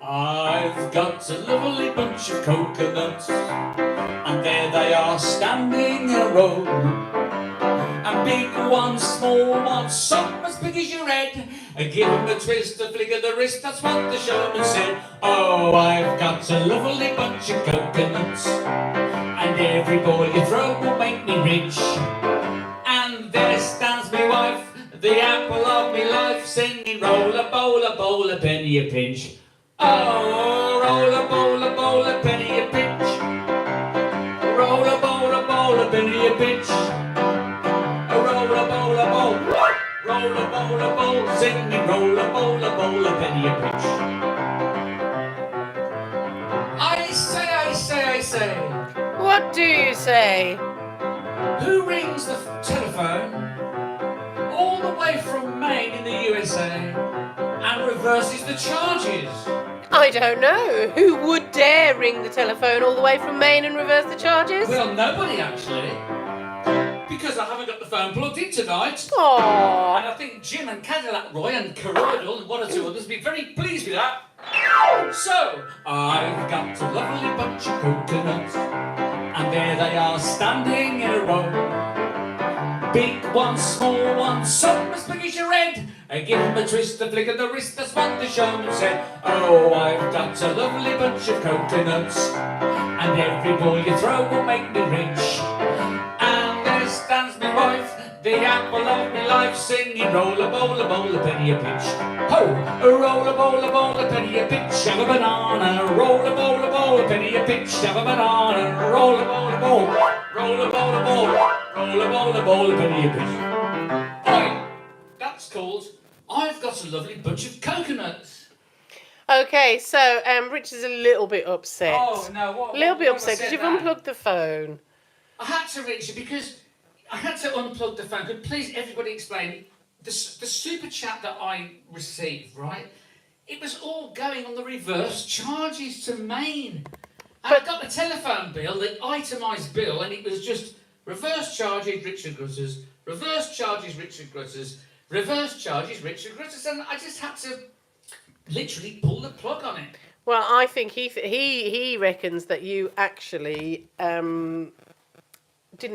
[SPEAKER 3] I've got a lovely bunch of coconuts, and there they are standing in a row. And big ones, small ones, some as big as your head. Give them a twist, a flick of the wrist, that's what the showman said. Oh, I've got a lovely bunch of coconuts, and every ball you throw will make me rich. And there stands my wife, the apple of me life, singing roll a bowl, a penny a pinch. Oh, roll a bowl, a penny a pinch. Roll a bowl, a penny a pinch. Roll a bowl, roll a bowl, singing roll a bowl, a penny a pinch. I say.
[SPEAKER 2] What do you say?
[SPEAKER 3] Who rings the telephone all the way from Maine in the USA and reverses the charges?
[SPEAKER 2] I don't know. Who would dare ring the telephone all the way from Maine and reverse the charges?
[SPEAKER 3] Well, nobody actually, because I haven't got the phone plugged in tonight.
[SPEAKER 2] Aww.
[SPEAKER 3] And I think Jim and Cadillac Roy and Corrodal and one or two others will be very pleased with that. So, I've got a lovely bunch of coconuts, and there they are standing in a row. Big ones, small ones, some as big as your head. Give them a twist, a flick of the wrist, that's what the showman said. Oh, I've got a lovely bunch of coconuts, and every ball you throw will make me rich. And there stands my wife, the apple of me life, singing roll a bowl, a penny a pinch. Ho! Roll a bowl, a penny a pinch. Have a banana. Roll a bowl, a penny a pinch. Have a banana. Roll a bowl. Roll a bowl, a penny a pinch. Oi! That's called I've Got a Lovely Bunch of Coconuts.
[SPEAKER 2] Okay, so Richard's a little bit upset.
[SPEAKER 1] Oh, no, what?
[SPEAKER 2] A little bit
[SPEAKER 1] what
[SPEAKER 2] upset because
[SPEAKER 1] said
[SPEAKER 2] you've
[SPEAKER 1] that?
[SPEAKER 2] unplugged the phone.
[SPEAKER 3] I had to, Richard, because I had to unplug the phone. Could please everybody explain the super chat that I received, right? It was all going on the reverse charges to Maine. And I got the telephone bill, the itemised bill, and it was just reverse charges, Richard Grutters, reverse charges, Richard Grutters, reverse charges, Richard Grutters, and I just had to literally pull the plug on it.
[SPEAKER 2] Well, I think he reckons that you actually didn't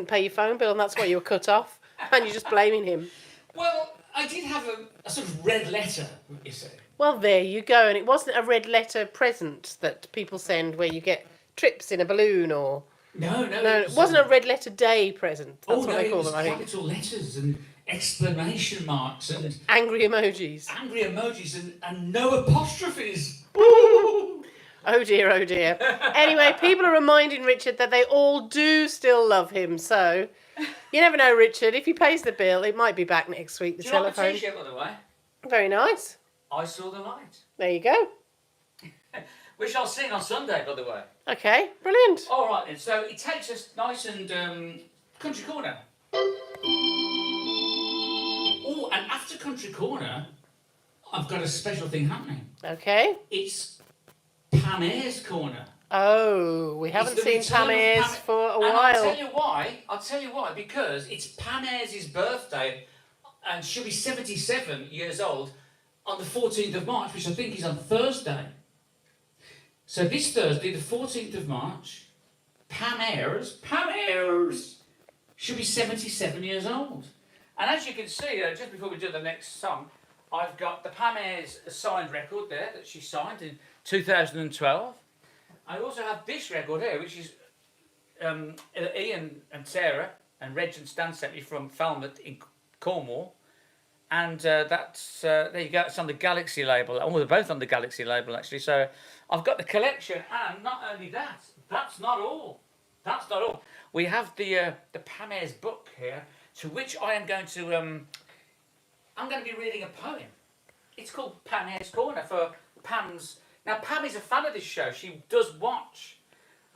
[SPEAKER 2] pay your phone bill, and that's why you were cut off, and you're just blaming him.
[SPEAKER 3] Well, I did have a sort of red letter, you see.
[SPEAKER 2] Well, there you go, and it wasn't a red letter present that people send where you get trips in a balloon or...
[SPEAKER 3] No,
[SPEAKER 2] it wasn't a red letter day present. That's what they call them, I think.
[SPEAKER 3] Capital letters and exclamation marks and
[SPEAKER 2] Angry emojis.
[SPEAKER 3] and no apostrophes.
[SPEAKER 2] Oh dear, oh dear. Anyway, people are reminding Richard that they all do still love him, so you never know, Richard. If he pays the bill, it might be back next week, the
[SPEAKER 1] Do you like the
[SPEAKER 2] telephone.
[SPEAKER 1] t-shirt, by the way?
[SPEAKER 2] Very nice.
[SPEAKER 1] I saw the light.
[SPEAKER 2] There you go.
[SPEAKER 1] Which I'll sing on Sunday, by the way.
[SPEAKER 2] Okay, brilliant.
[SPEAKER 1] All right then, so it takes us nice and Country Corner.
[SPEAKER 3] Oh, and after Country Corner, I've got a special thing happening.
[SPEAKER 2] Okay.
[SPEAKER 3] It's Pam Ayres Corner.
[SPEAKER 2] Oh, we haven't seen Pam Ayres for a while.
[SPEAKER 1] I'll tell you why. Because it's Pam Ayres' birthday, and she'll be 77 years old on the 14th of March, which I think is on Thursday. So this Thursday, the 14th of March, Pam Ayres, she'll be 77 years old. And as you can see, just before we do the next song, I've got the Pam Ayres signed record there that she signed in 2012. I also have this record here, which is Ian and Sarah and Reg and Stan sent me from Falmouth in Cornwall. And that's, there you go, it's on the Galaxy label. Oh, they're both on the Galaxy label, actually. So I've got the collection, and not only that, that's not all. That's not all. We have the Pam Ayres book here, to which I am going to, I'm going to be reading a poem. It's called Pam Ayres Corner for Pam's. Now, Pam is a fan of this show. She does watch,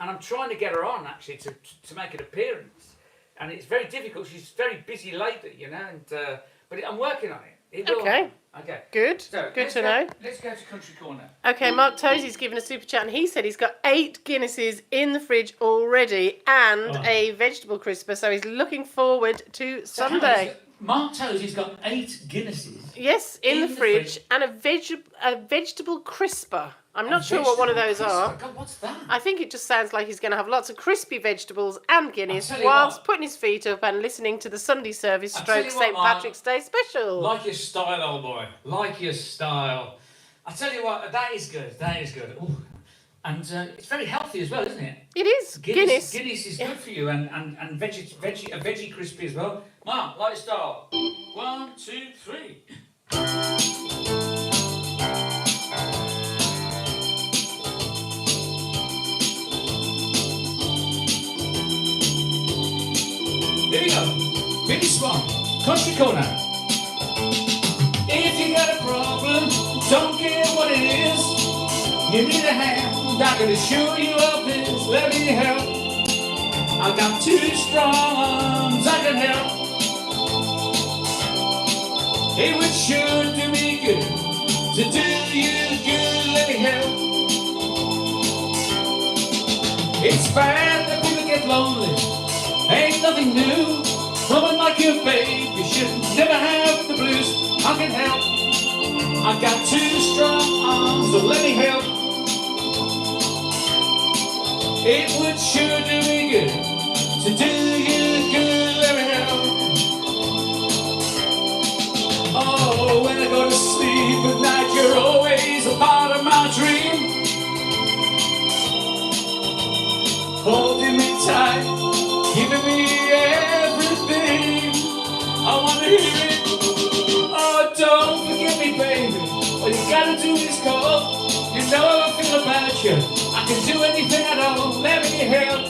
[SPEAKER 1] and I'm trying to get her on, actually, to make an appearance. And it's very difficult. She's very busy lately, you know, and... but I'm working on it. It will
[SPEAKER 2] Okay.
[SPEAKER 1] happen. Okay.
[SPEAKER 2] Good.
[SPEAKER 1] So
[SPEAKER 2] Good
[SPEAKER 1] let's
[SPEAKER 2] to know.
[SPEAKER 1] Let's go to Country Corner.
[SPEAKER 2] Okay, Mark Tozie's given a super chat and he said he's got 8 Guinnesses in the fridge already and a vegetable crisper, so he's looking forward to
[SPEAKER 3] So hang on,
[SPEAKER 2] Sunday.
[SPEAKER 3] Mark Tozie's got 8 Guinnesses.
[SPEAKER 2] Yes, in the fridge and a vegetable crisper. I'm not sure what one of those are.
[SPEAKER 3] God, what's that?
[SPEAKER 2] I think it just sounds like he's going to have lots of crispy vegetables and Guinness
[SPEAKER 3] I'll tell you
[SPEAKER 2] whilst
[SPEAKER 3] what.
[SPEAKER 2] putting his feet up and listening to the Sunday service
[SPEAKER 3] I'll tell
[SPEAKER 2] stroke
[SPEAKER 3] you what,
[SPEAKER 2] St.
[SPEAKER 3] Mark.
[SPEAKER 2] Patrick's Day special.
[SPEAKER 3] Like your style, old boy. Like your style. I tell you what, that is good. That is good. Ooh. And it's very healthy as well, isn't it?
[SPEAKER 2] It is. Guinness.
[SPEAKER 3] Guinness is good for you, and veggie crispy as well. Mark, like style. 1, 2, 3. Here we go. Billy Swan, Country Corner. If you got a problem, don't care what it is. You need a hand, I can assure you of this. Let me help. I've got 2 strong arms, I can help. It would sure do me good to do you good. Let me help. It's bad that people get lonely. Ain't nothing new. Woman like you, babe, you should never have the blues. I can help. I've got 2 strong arms, so let me help. It would sure do me good to do you good. Let me help. Oh, when I go to sleep at night, you're always a part of my dream. Holding me tight, giving me everything. I wanna hear it. Oh, don't forget me, baby. All you gotta do is call. You know how I feel about you. I can do anything at all. Let me help.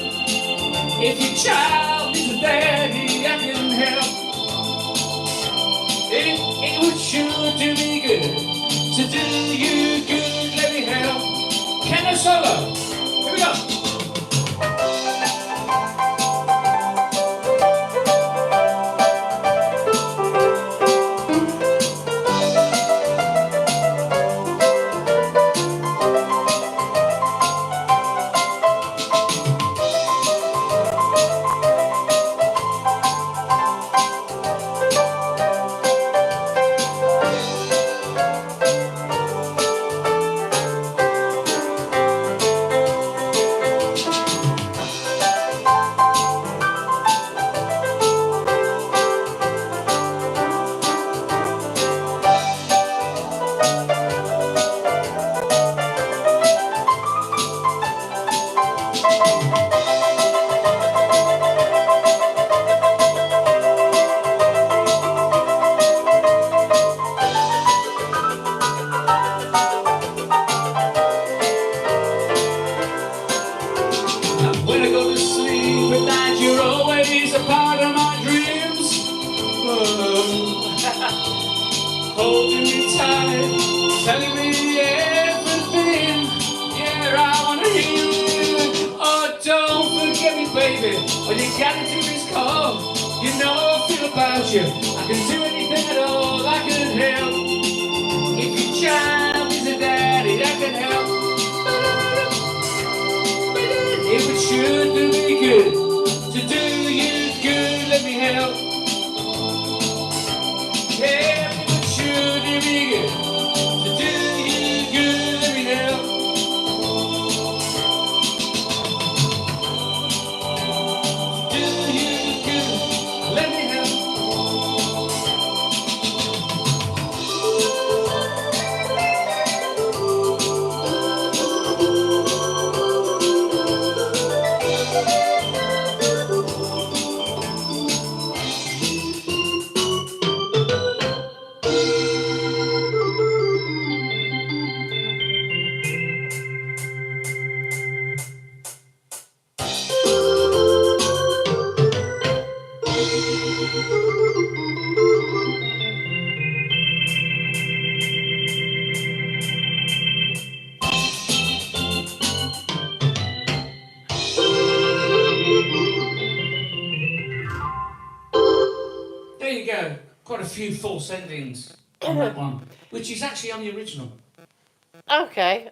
[SPEAKER 3] If your child needs a daddy, I can help. It would sure do me good to do you good. Let me help. Can I solo? Here we go. When I go to sleep at night, you're always a part of my dreams. Holding me tight, telling me everything. Yeah, I wanna hear you. Oh, don't forget me, baby. All you gotta do is call. You know how I feel about you. I can do anything at all. I can help. If your child is a daddy, I can help. It would sure do me good to do you good. Let me help. Yeah, it would sure do me good to do you good. Let me help. Do you good. Let me help. There you go. Quite a few false endings on that one, which is actually on the original.
[SPEAKER 2] Okay,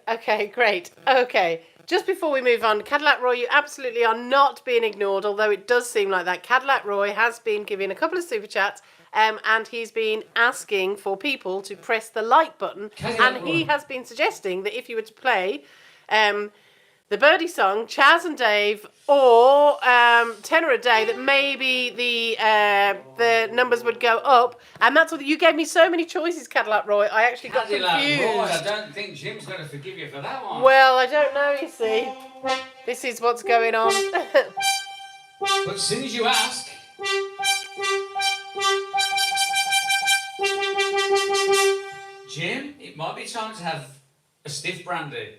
[SPEAKER 2] great. Okay, just before we move on, Cadillac Roy, you absolutely are not being ignored, although it does seem like that. Cadillac Roy has been giving a couple of super chats, and he's been asking for people to press the like button,
[SPEAKER 3] Cadillac
[SPEAKER 2] and he
[SPEAKER 3] Roy.
[SPEAKER 2] has been suggesting that if you were to play the Birdie song, Chaz and Dave, or Tenor a Day, that maybe the numbers would go up. And that's what you gave me so many choices, Cadillac Roy. I actually got confused.
[SPEAKER 3] Roy, I don't think Jim's going to forgive you for that one.
[SPEAKER 2] Well, I don't know, you see. This is what's going on.
[SPEAKER 3] But as soon as you ask... Jim, it might be time to have a stiff brandy.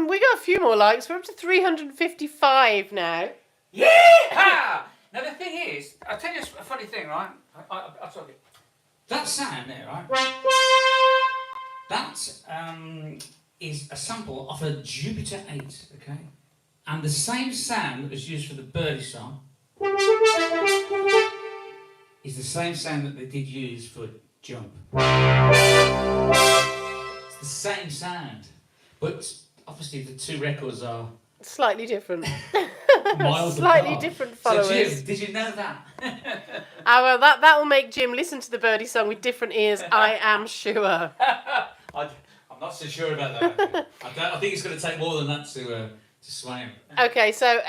[SPEAKER 2] We got a few more likes. We're up to 355 now.
[SPEAKER 1] Yeah! Now the thing is, I'll tell you a funny thing, right? I'll tell you.
[SPEAKER 3] That sound there, right? That is a sample of a Jupiter 8, okay? And the same sound that was used for the Birdie song is the same sound that they did use for Jump. It's the same sound, but obviously the two records are
[SPEAKER 2] slightly different.
[SPEAKER 3] miles
[SPEAKER 2] Slightly
[SPEAKER 3] apart.
[SPEAKER 2] different
[SPEAKER 3] So
[SPEAKER 2] followers.
[SPEAKER 3] Jim, did you know that?
[SPEAKER 2] Well, that will make Jim listen to the Birdie song with different ears, I am sure.
[SPEAKER 3] I'm not so sure about that. I think it's going to take more than that to sway him.
[SPEAKER 2] Okay, so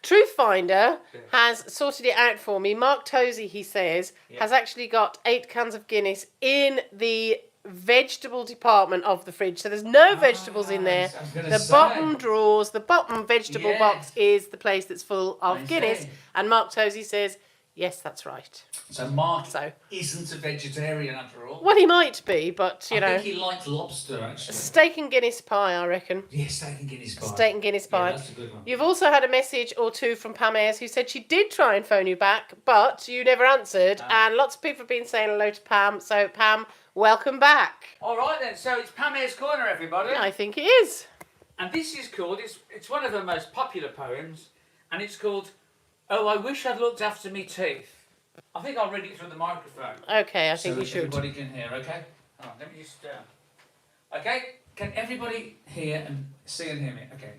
[SPEAKER 2] Truthfinder has sorted it out for me. Mark Tosey, he says, has actually got 8 cans of Guinness in the vegetable department of the fridge. So there's no vegetables in there. The bottom drawers, the bottom vegetable box is the place that's full of Guinness. And Mark Tosey says, yes, that's right.
[SPEAKER 3] So Mark isn't a vegetarian after all.
[SPEAKER 2] Well, he might be, but, you know.
[SPEAKER 3] I think he likes lobster, actually.
[SPEAKER 2] Steak and Guinness pie, I reckon.
[SPEAKER 3] Yeah, steak and Guinness pie.
[SPEAKER 2] Steak and Guinness pie.
[SPEAKER 3] Yeah, that's a good one.
[SPEAKER 2] You've also had a message or two from Pam Ayres, who said she did try and phone you back, but you never answered. And lots of people have been saying hello to Pam. So, Pam, welcome back.
[SPEAKER 1] All right then, so it's Pam Ayres' Corner, everybody.
[SPEAKER 2] I think it is.
[SPEAKER 1] And this is called, it's one of her most popular poems, and it's called, Oh, I Wish I'd Looked After Me Teeth. I think I'll read it through the microphone.
[SPEAKER 2] Okay, I think
[SPEAKER 3] so
[SPEAKER 2] you should.
[SPEAKER 3] Everybody can hear, okay?
[SPEAKER 1] Oh, let me just...
[SPEAKER 3] Okay, can everybody hear and see and hear me? Okay.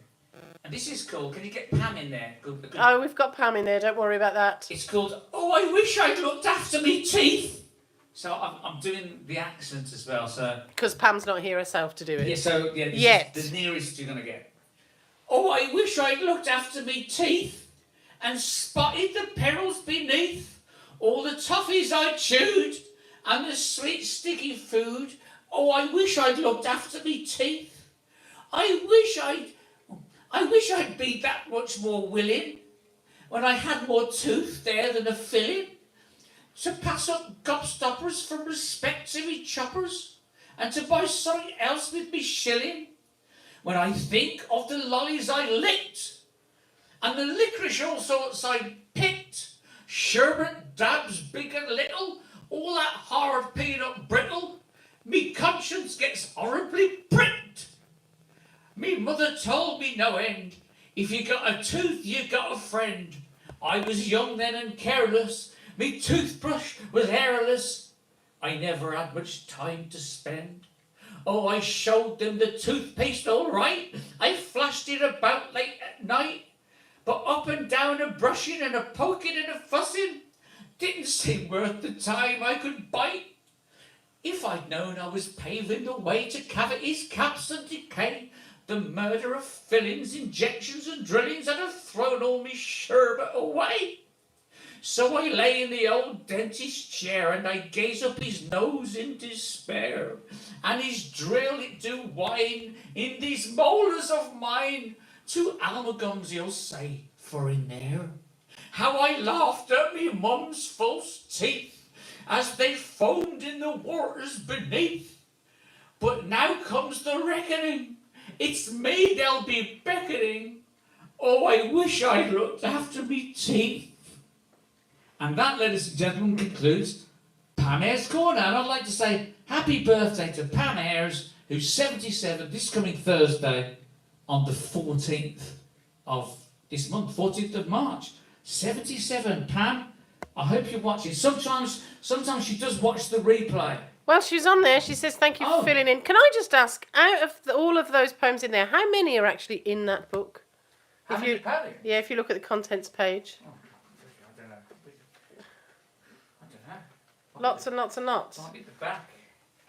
[SPEAKER 3] And this is cool. Can you get Pam in there? Good.
[SPEAKER 2] Oh, we've got Pam in there. Don't worry about that.
[SPEAKER 3] It's called, Oh, I Wish I'd Looked After Me Teeth. So I'm doing the accent as well, so...
[SPEAKER 2] Because Pam's not here herself to do it.
[SPEAKER 3] Yeah, so, this is the nearest you're going to get. Oh, I wish I'd looked after me teeth and spotted the perils beneath, all the toffees I chewed and the sweet sticky food. Oh, I wish I'd looked after me teeth. I wish I'd be that much more willing when I had more tooth there than a filling, to pass up gobstoppers from respective choppers and to buy something else with me shilling. When I think of the lollies I licked And the licorice all sorts I picked. Sherbet, dabs, big and little. All that hard peanut brittle. Me conscience gets horribly pricked. Me mother told me no end. If you got a tooth, you got a friend. I was young then and careless. Me toothbrush was hairless. I never had much time to spend. Oh, I showed them the toothpaste all right. I flashed it about late at night. But up and down a brushing and a poking and a fussing didn't seem worth the time I could bite. If I'd known I was paving the way to cavities, caps and decay, the murder of fillings, injections and drillings, I'd have thrown all me sherbet away. So I lay in the old dentist's chair and I gaze up his nose in despair. And his drill it do whine in these molars of mine. 2 amalgams he'll say, for in there. How I laughed at me mum's false teeth as they foamed in the waters beneath. But now comes the reckoning. It's me they'll be beckoning. Oh, I wish I'd looked after me teeth. And that, ladies and gentlemen, concludes Pam Ayres Corner. And I'd like to say happy birthday to Pam Ayres, who's 77 this coming Thursday on the 14th of this month, 14th of March. 77, Pam. I hope you're watching. Sometimes she does watch the replay.
[SPEAKER 2] Well, she's on there. She says, thank you for filling in. Can I just ask, out of all of those poems in there, how many are actually in that book?
[SPEAKER 1] How many poems?
[SPEAKER 2] Yeah, if you look at the contents page.
[SPEAKER 1] Oh, I don't know.
[SPEAKER 2] Lots and lots and lots.
[SPEAKER 1] Might be at the back.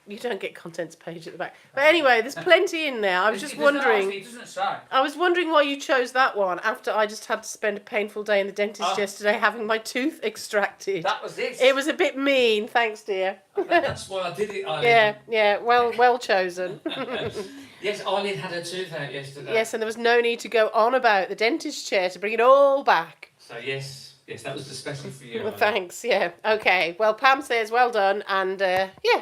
[SPEAKER 2] You don't get contents page at the back. But anyway, there's plenty in there. I was just wondering.
[SPEAKER 1] It doesn't say.
[SPEAKER 2] I was wondering why you chose that one after I just had to spend a painful day in the dentist yesterday having my tooth extracted.
[SPEAKER 1] That was it.
[SPEAKER 2] It was a bit mean, thanks, dear.
[SPEAKER 3] That's why I did it, Eileen.
[SPEAKER 2] Yeah, well chosen.
[SPEAKER 3] Yes, Eileen had her tooth out yesterday.
[SPEAKER 2] Yes, and there was no need to go on about the dentist chair to bring it all back.
[SPEAKER 3] So yes, that was especially for you.
[SPEAKER 2] Well, thanks, yeah. Okay, well, Pam says well done, and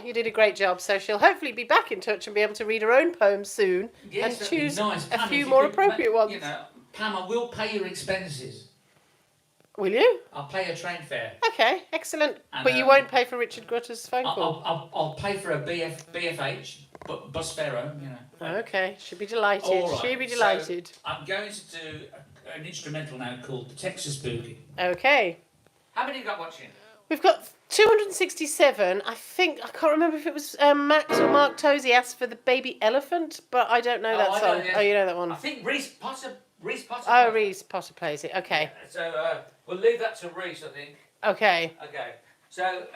[SPEAKER 2] you did a great job, so she'll hopefully be back in touch and be able to read her own poems soon
[SPEAKER 3] Yes,
[SPEAKER 2] and choose
[SPEAKER 3] nice. Pam,
[SPEAKER 2] a few
[SPEAKER 3] if you
[SPEAKER 2] more
[SPEAKER 3] could
[SPEAKER 2] appropriate ones.
[SPEAKER 3] You know, Pam, I will pay your expenses.
[SPEAKER 2] Will you?
[SPEAKER 3] I'll pay a train fare.
[SPEAKER 2] Okay, excellent.
[SPEAKER 3] And,
[SPEAKER 2] But you won't pay for Richard Gutter's phone call?
[SPEAKER 3] I'll pay for a BFH, bus fare home, you know.
[SPEAKER 2] Okay, she'll be delighted.
[SPEAKER 3] All right.
[SPEAKER 2] She'll be delighted.
[SPEAKER 3] So I'm going to do an instrumental now called the Texas Boogie.
[SPEAKER 2] Okay.
[SPEAKER 1] How many you got watching?
[SPEAKER 2] We've got 267. I can't remember if it was Max or Mark Tozy asked for the Baby Elephant, but I don't know that
[SPEAKER 1] I
[SPEAKER 2] song.
[SPEAKER 1] know, yes.
[SPEAKER 2] Oh, you know that one?
[SPEAKER 1] I think Reese Potter.
[SPEAKER 2] Oh, Reese Potter plays it. Okay.
[SPEAKER 1] So we'll leave that to Reese, I think.
[SPEAKER 2] Okay.
[SPEAKER 1] Okay. So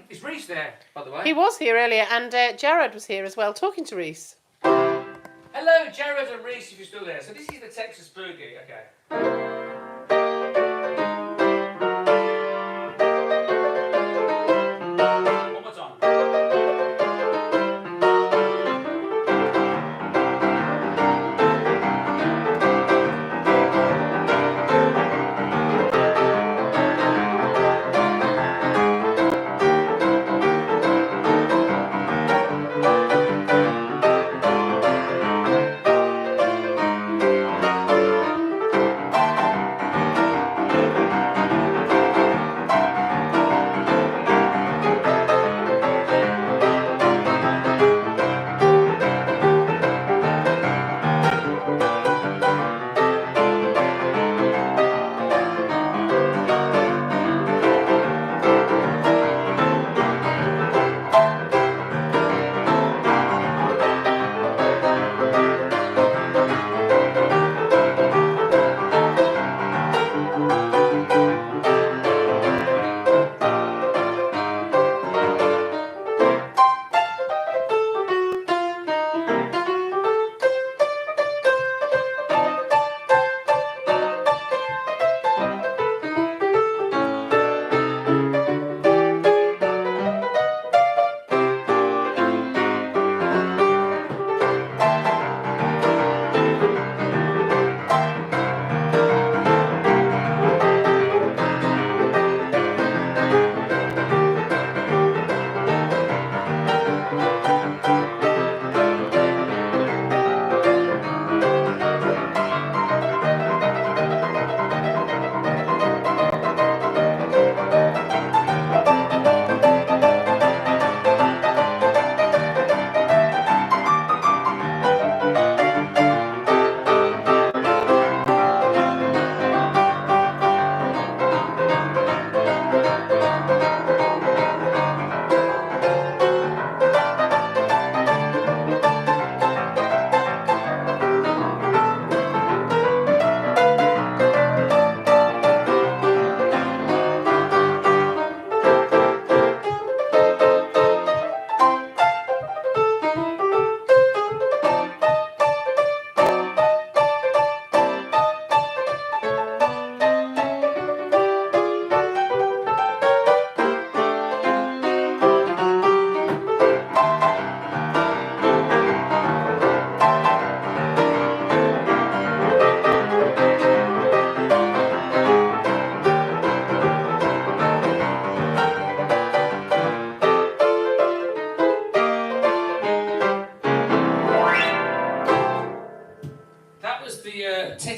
[SPEAKER 1] is Reese there, by the way?
[SPEAKER 2] He was here earlier, and Jared was here as well, talking to Reese.
[SPEAKER 1] Hello, Jared and Reese, if you're still there. So this is the Texas Boogie. Okay. One more time.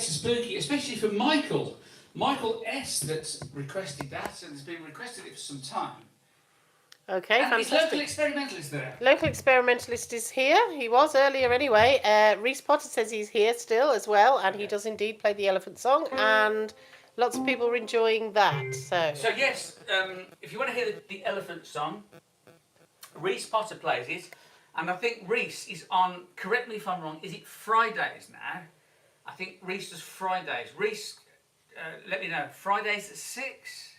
[SPEAKER 3] Saints Boogie, especially for Michael S. that's requested that and has been requested it for some time.
[SPEAKER 2] Okay,
[SPEAKER 3] And
[SPEAKER 2] fantastic.
[SPEAKER 3] is Local Experimentalist there?
[SPEAKER 2] Local Experimentalist is here. He was earlier anyway. Reese Potter says he's here still as well, and he does indeed play the elephant song, and lots of people are enjoying that.
[SPEAKER 1] So yes, if you want to hear the elephant song, Reese Potter plays it, and I think Reese is on, correct me if I'm wrong, is it Fridays now? I think Reese does Fridays. Reese, let me know, Fridays at 6?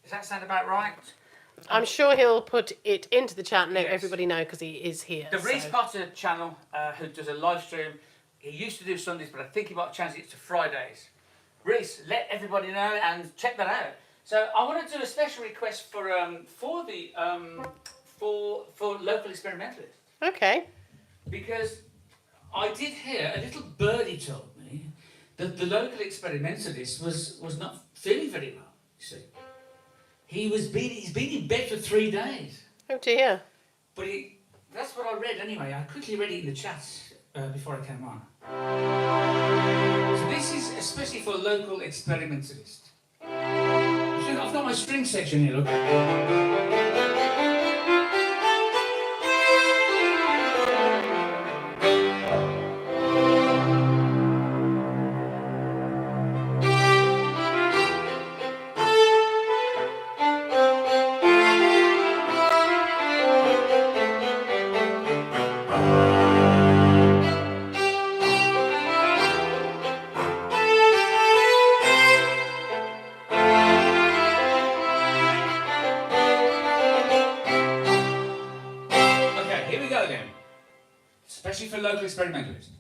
[SPEAKER 1] Does that sound about right?
[SPEAKER 2] I'm sure he'll put it into the chat and let
[SPEAKER 1] Yes.
[SPEAKER 2] everybody know because he is here.
[SPEAKER 1] The Reese
[SPEAKER 2] so.
[SPEAKER 1] Potter channel, who does a live stream, he used to do Sundays, but I think he might change it to Fridays. Reese, let everybody know and check that out. So I want to do a special request for Local Experimentalists,
[SPEAKER 2] Okay.
[SPEAKER 1] because I did hear a little birdie told me that the Local Experimentalist was not feeling very well. You see, he's been in bed for 3 days.
[SPEAKER 2] Oh dear.
[SPEAKER 1] But that's what I read anyway. I quickly read it in the chat before I came on. So this is especially for Local Experimentalists. So I've got my string section here, look. Okay, here we go then. Especially for Local Experimentalists.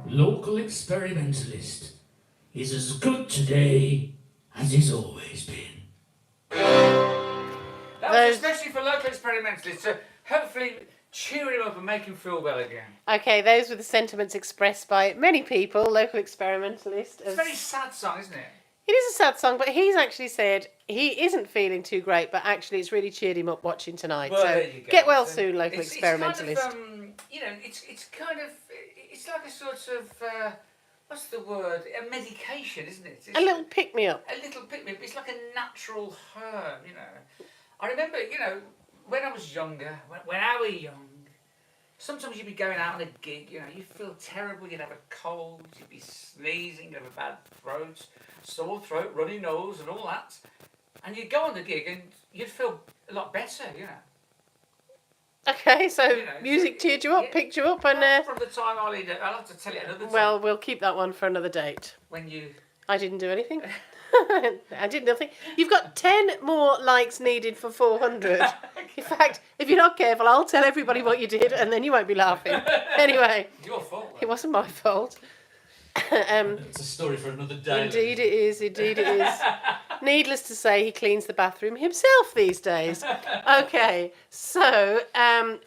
[SPEAKER 1] Local Experimentalist is as good today as he's always been. That was especially for Local Experimentalists, to hopefully cheer him up and make him feel well again.
[SPEAKER 2] Okay, those were the sentiments expressed by many people. Local Experimentalist.
[SPEAKER 1] It's a very sad song, isn't it?
[SPEAKER 2] It is a sad song, but he's actually said he isn't feeling too great, but actually it's really cheered him up watching tonight.
[SPEAKER 1] Well,
[SPEAKER 2] so
[SPEAKER 1] there you go.
[SPEAKER 2] get well
[SPEAKER 1] So
[SPEAKER 2] soon, Local Experimentalist.
[SPEAKER 1] It's kind of, it's like a sort of, what's the word? A medication, isn't it? It's
[SPEAKER 2] A little pick-me-up.
[SPEAKER 1] a little pick-me-up. It's like a natural herb, you know. I remember, when I was younger, when I was young, sometimes you'd be going out on a gig, you know, you feel terrible, you'd have a cold, you'd be sneezing, you'd have a bad throat, sore throat, runny nose and all that. And you'd go on the gig and you'd feel a lot better, you know.
[SPEAKER 2] Okay, so
[SPEAKER 1] You know,
[SPEAKER 2] music
[SPEAKER 1] so-
[SPEAKER 2] cheered you up,
[SPEAKER 1] yeah.
[SPEAKER 2] picked you up, and
[SPEAKER 1] From the time I'll have to tell you another time.
[SPEAKER 2] well, we'll keep that one for another date.
[SPEAKER 1] When you...
[SPEAKER 2] I didn't do anything. I did nothing. You've got 10 more likes needed for 400. In fact, if you're not careful, I'll tell everybody what you did, and then you won't be laughing. Anyway,
[SPEAKER 1] Your fault.
[SPEAKER 2] it wasn't my fault.
[SPEAKER 3] It's a story for another day.
[SPEAKER 2] Indeed it is, indeed it is. Needless to say, he cleans the bathroom himself these days. Okay, so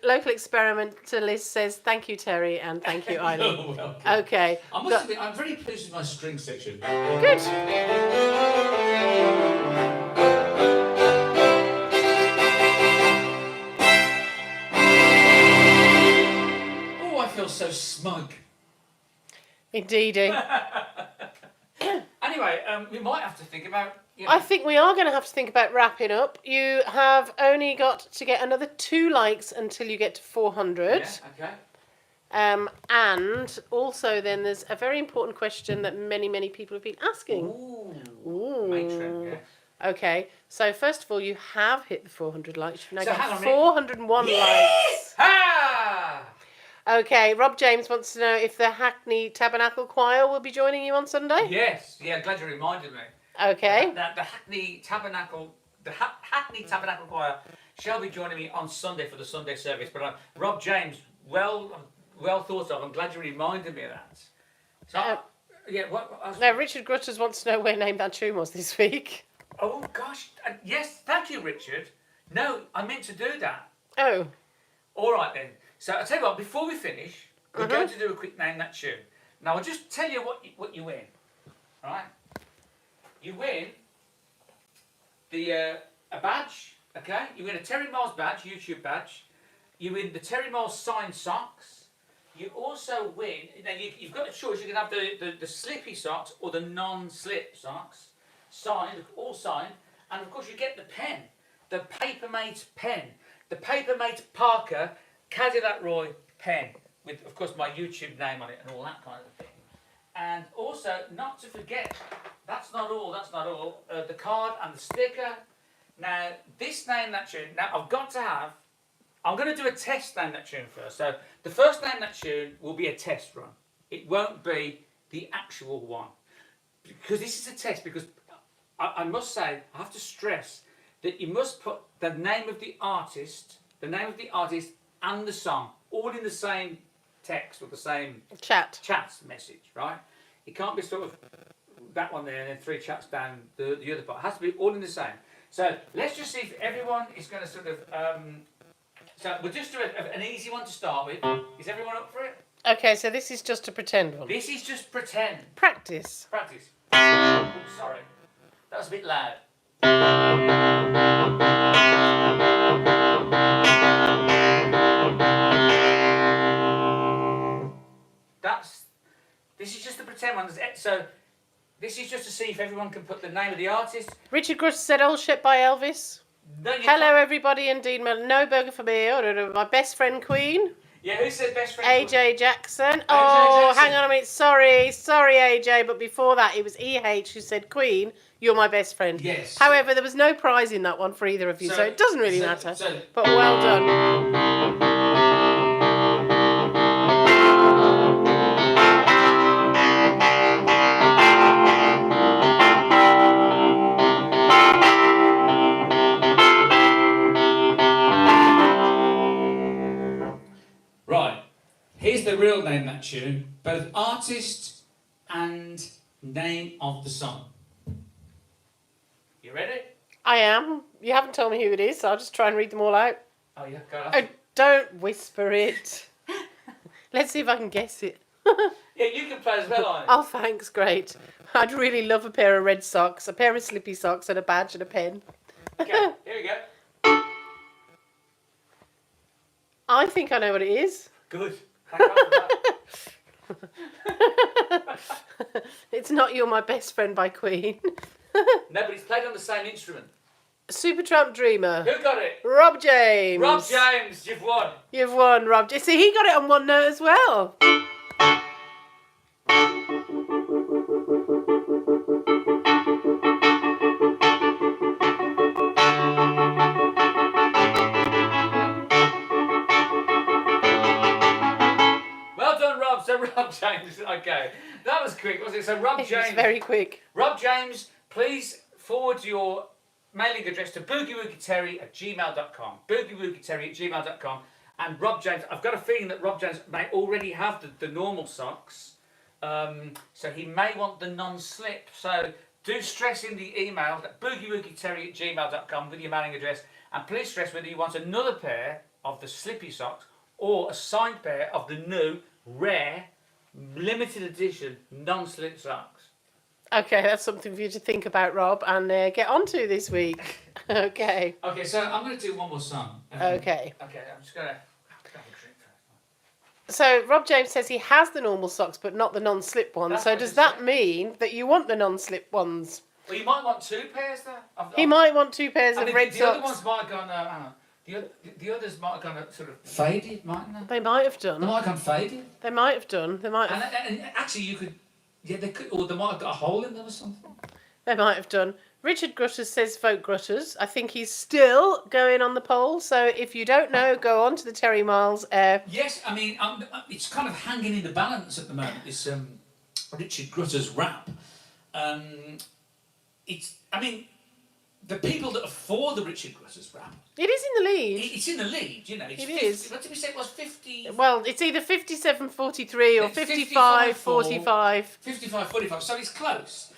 [SPEAKER 2] local experimentalist says thank you, Terry, and thank you, Eileen.
[SPEAKER 3] You're welcome.
[SPEAKER 2] Okay,
[SPEAKER 3] I must admit, I'm very pleased with my string section.
[SPEAKER 2] good.
[SPEAKER 3] Oh, I feel so smug.
[SPEAKER 2] Indeedy.
[SPEAKER 1] Anyway, we might have to think about... You know,
[SPEAKER 2] I think we are going to have to think about wrapping up. You have only got to get another 2 likes until you get to 400.
[SPEAKER 1] yeah, okay.
[SPEAKER 2] And also then there's a very important question that many, many people have been asking.
[SPEAKER 1] Ooh. Matron, yeah.
[SPEAKER 2] Okay, so first of all, you have hit the 400 likes. You've now
[SPEAKER 1] So hang
[SPEAKER 2] got
[SPEAKER 1] on a minute.
[SPEAKER 2] 401 likes.
[SPEAKER 1] Ha!
[SPEAKER 2] Okay, Rob James wants to know if the Hackney Tabernacle Choir will be joining you on Sunday.
[SPEAKER 1] Yes, yeah, glad you reminded me.
[SPEAKER 2] Okay.
[SPEAKER 1] The Hackney Tabernacle Choir shall be joining me on Sunday for the Sunday service. But Rob James, well thought of. I'm glad you reminded me of that. So, yeah.
[SPEAKER 2] Now, Richard Grutters wants to know where Name That Tune was this week.
[SPEAKER 1] Oh gosh, yes. Thank you, Richard. No, I meant to do that.
[SPEAKER 2] Oh,
[SPEAKER 1] All right then. So I'll tell you what. Before we finish, we're going to do a quick Name That Tune. Now I'll just tell you what you win. All right. You win a badge, okay? You win a Terry Miles badge, YouTube badge. You win the Terry Miles signed socks. You also win. Now you've got a choice. You can have the slippy socks or the non-slip socks, signed, all signed, and of course you get the pen, the Papermate pen, the Papermate Parker Cadillac Roy pen with, of course, my YouTube name on it and all that kind of thing. And also, not to forget, that's not all, the card and the sticker. Now, this Name That Tune, I'm going to do a test Name That Tune first. So, the first Name That Tune will be a test run. It won't be the actual one. Because this is a test, because I must say, I have to stress that you must put the name of the artist and the song, all in the same text or the same
[SPEAKER 2] chat
[SPEAKER 1] message, right? It can't be sort of that one there and then 3 chats down the other part. It has to be all in the same. So let's just see if everyone is going to sort of... so we'll just do an easy one to start with. Is everyone up for it?
[SPEAKER 2] okay, so this is just a pretend one.
[SPEAKER 1] This is just pretend.
[SPEAKER 2] Practice.
[SPEAKER 1] Practice. Oh, sorry. That was a bit loud. This is just a pretend one. So this is just to see if everyone can put the name of the artist.
[SPEAKER 2] Richard Grush said Old Ship by Elvis.
[SPEAKER 1] No, you
[SPEAKER 2] Hello,
[SPEAKER 1] can't.
[SPEAKER 2] everybody. Indeed, no burger for me. Oh, my best friend Queen.
[SPEAKER 1] Yeah, who said best friend?
[SPEAKER 2] AJ Jackson.
[SPEAKER 1] AJ
[SPEAKER 2] Oh,
[SPEAKER 1] Jackson.
[SPEAKER 2] hang on a minute. Sorry, AJ. But before that, it was EH who said, Queen, you're my best friend.
[SPEAKER 1] Yes.
[SPEAKER 2] However, there was no prize in that one for either of you, so it doesn't really matter.
[SPEAKER 1] So,
[SPEAKER 2] But well done.
[SPEAKER 3] Right, here's the real Name That Tune, both artist and name of the song.
[SPEAKER 1] you ready?
[SPEAKER 2] I am. You haven't told me who it is, so I'll just try and read them all out.
[SPEAKER 1] Oh, yeah, go on.
[SPEAKER 2] Oh, don't whisper it. Let's see if I can guess it.
[SPEAKER 1] Yeah, you can play as well, aren't
[SPEAKER 2] Oh, thanks, great. I'd really love a pair of red socks, a pair of slippy socks, and a badge and a pen.
[SPEAKER 1] Okay, here we go.
[SPEAKER 2] I think I know what it is.
[SPEAKER 1] Good. Thank God for that.
[SPEAKER 2] It's not You're My Best Friend by Queen.
[SPEAKER 1] No, but it's played on the same instrument.
[SPEAKER 2] Supertramp Dreamer.
[SPEAKER 1] Who got it?
[SPEAKER 2] Rob James.
[SPEAKER 1] Rob James, you've won.
[SPEAKER 2] You've won, Rob. See, he got it on one note as well.
[SPEAKER 1] Well done, Rob. So Rob James, okay. That was quick, wasn't it? So Rob
[SPEAKER 2] It
[SPEAKER 1] James.
[SPEAKER 2] was very quick.
[SPEAKER 1] Rob James, please forward your mailing address to boogiewoogieterry@gmail.com. boogiewoogieterry@gmail.com. And Rob James, I've got a feeling that Rob James may already have the normal socks. So he may want the non-slip. So do stress in the email that boogiewoogieterry@gmail.com with your mailing address. And please stress whether you want another pair of the slippy socks or a signed pair of the new, rare, limited edition non-slip socks.
[SPEAKER 2] Okay, that's something for you to think about, Rob, and get onto this week. Okay.
[SPEAKER 3] Okay, so I'm going to do one more song.
[SPEAKER 2] Okay.
[SPEAKER 1] Okay, I'm just going to have a drink first.
[SPEAKER 2] So Rob James says he has the normal socks, but not the non-slip ones.
[SPEAKER 1] That's
[SPEAKER 2] So
[SPEAKER 1] what
[SPEAKER 2] does
[SPEAKER 1] he
[SPEAKER 2] that
[SPEAKER 1] said.
[SPEAKER 2] mean that you want the non-slip ones?
[SPEAKER 1] Well, you might want two pairs there.
[SPEAKER 2] He might want two pairs
[SPEAKER 1] I
[SPEAKER 2] of
[SPEAKER 1] mean,
[SPEAKER 2] red
[SPEAKER 1] the other
[SPEAKER 2] socks.
[SPEAKER 1] ones might have gone. Hang on. The others might have gone sort of faded, mightn't they?
[SPEAKER 2] They might have
[SPEAKER 3] They
[SPEAKER 2] done.
[SPEAKER 3] might have gone faded.
[SPEAKER 2] They might have done. They might
[SPEAKER 3] And,
[SPEAKER 2] have.
[SPEAKER 3] and actually, you could, yeah, they could, or they might have got a hole in them or something.
[SPEAKER 2] They might have done. Richard Grutters says vote Grutters. I think he's still going on the poll. So if you don't know, go on to the Terry Miles.
[SPEAKER 3] Yes, I mean, it's kind of hanging in the balance at the moment. This Richard Grutter's rap. I mean, the people that are for the Richard Grutter's rap,
[SPEAKER 2] It is in the lead.
[SPEAKER 3] it's in the lead, you know. It's
[SPEAKER 2] It
[SPEAKER 3] 50,
[SPEAKER 2] is.
[SPEAKER 3] What did we say? It was 50.
[SPEAKER 2] Well, it's either 57-43 or
[SPEAKER 3] It's
[SPEAKER 2] 55-45.
[SPEAKER 3] 55-45, so it's close.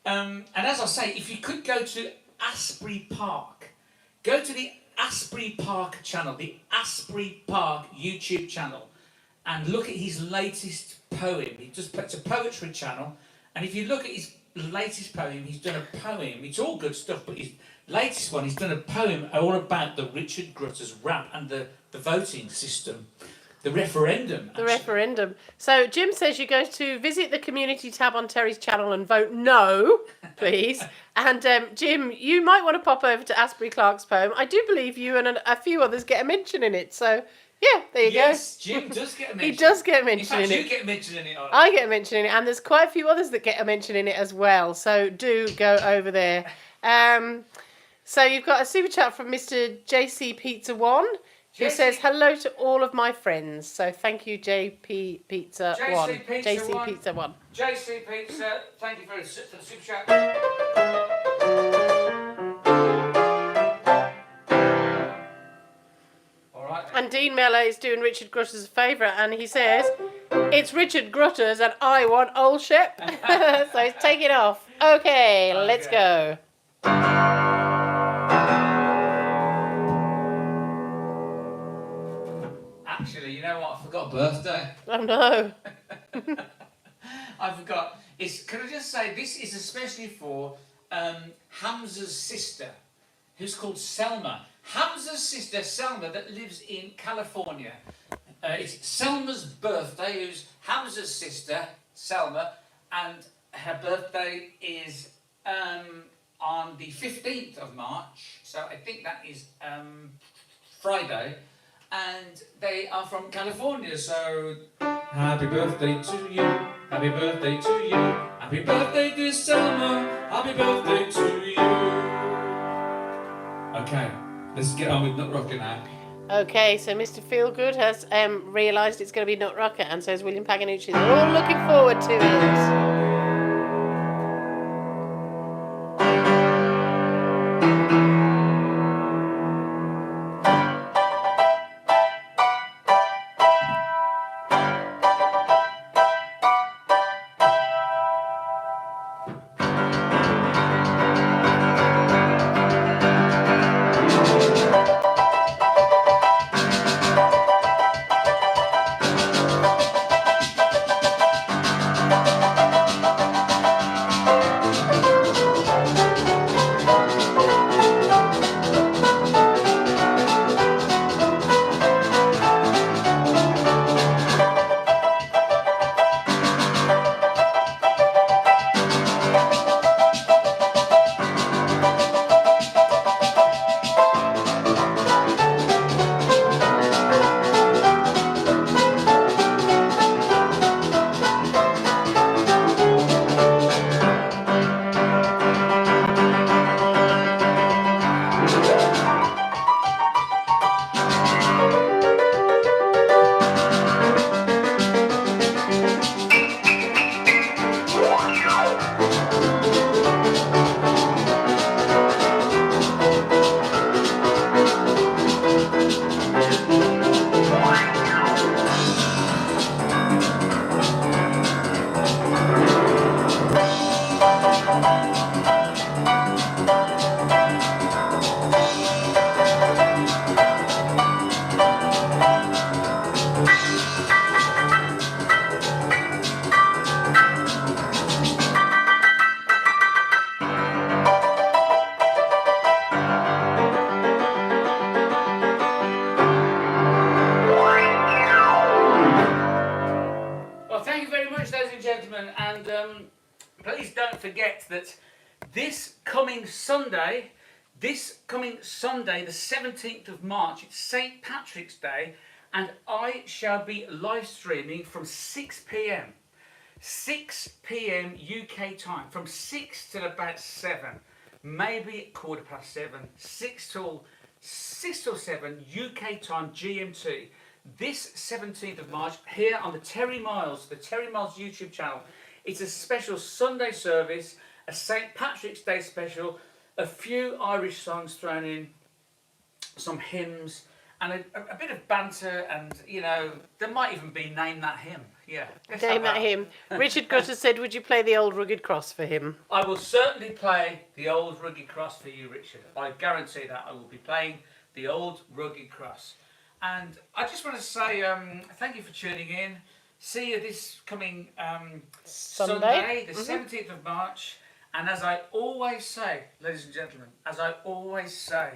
[SPEAKER 3] And as I say, if you could go to Asprey Park, go to the Asprey Park channel, the Asprey Park YouTube channel, and look at his latest poem. It's a poetry channel, and if you look at his latest poem, he's done a poem. It's all good stuff, but his latest one, he's done a poem all about the Richard Grutter's rap and the voting system, the referendum.
[SPEAKER 2] The referendum. So Jim says you go to visit the community tab on Terry's channel and vote no, please. And Jim, you might want to pop over to Asprey Clark's poem. I do believe you and a few others get a mention in it. So yeah, there you
[SPEAKER 1] Yes, Jim does get a
[SPEAKER 2] go.
[SPEAKER 1] mention.
[SPEAKER 2] He does get a
[SPEAKER 1] In
[SPEAKER 2] mention
[SPEAKER 1] fact,
[SPEAKER 2] in
[SPEAKER 1] you
[SPEAKER 2] it.
[SPEAKER 1] get a mention in it. Ollie.
[SPEAKER 2] I get a mention in it, and there's quite a few others that get a mention in it as well. So do go over there. So you've got a super chat from Mr. JC Pizza One, who
[SPEAKER 1] JC
[SPEAKER 2] says hello to all of my friends. So thank you, JP Pizza
[SPEAKER 1] JC
[SPEAKER 2] One.
[SPEAKER 1] Pizza
[SPEAKER 2] JC
[SPEAKER 1] One.
[SPEAKER 2] Pizza One.
[SPEAKER 1] JC Pizza, thank you for the super chat. All right.
[SPEAKER 2] And Dean Mellor is doing Richard Grutter's favourite, and he says, "It's Richard Grutter's, and I want Old Shep." So he's taking off. Okay, let's go.
[SPEAKER 1] Actually, you know what? I forgot birthday.
[SPEAKER 2] Oh no.
[SPEAKER 1] I forgot. Can I just say, this is especially for Hamza's sister, who's called Selma. Hamza's sister, Selma, that lives in California. It's Selma's birthday, who's Hamza's sister, Selma, and her birthday is on the 15th of March, so I think that is Friday, and they are from California, so happy birthday to you, happy birthday to you, happy birthday dear Selma, happy birthday to you. Okay, let's get on with Nut Rocker now.
[SPEAKER 2] Okay, so Mr. Feelgood has realised it's going to be Nutrocker, and so is William Paganucci. They're all looking forward to it.
[SPEAKER 1] forget that this coming Sunday, the 17th of March, it's St. Patrick's Day, and I shall be live streaming from 6 p.m. 6 p.m. UK time, from 6 till about 7, maybe 7:15, 6 till 7 UK time GMT. This 17th of March, here on the Terry Miles YouTube channel. It's a special Sunday service, a St. Patrick's Day special, a few Irish songs thrown in, some hymns, and a bit of banter, and, you know, there might even be Name That Hymn. Yeah.
[SPEAKER 2] Name That Hymn. Richard Gutter said, would you play the Old Rugged Cross for him?
[SPEAKER 1] I will certainly play the Old Rugged Cross for you, Richard. I guarantee that I will be playing the Old Rugged Cross. And I just want to say thank you for tuning in. See you this coming Sunday, the 17th of March. And as I always say, ladies and gentlemen, as I always say,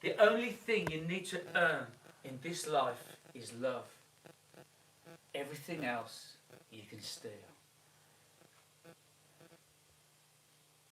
[SPEAKER 1] the only thing you need to earn in this life is love. Everything else you can steal.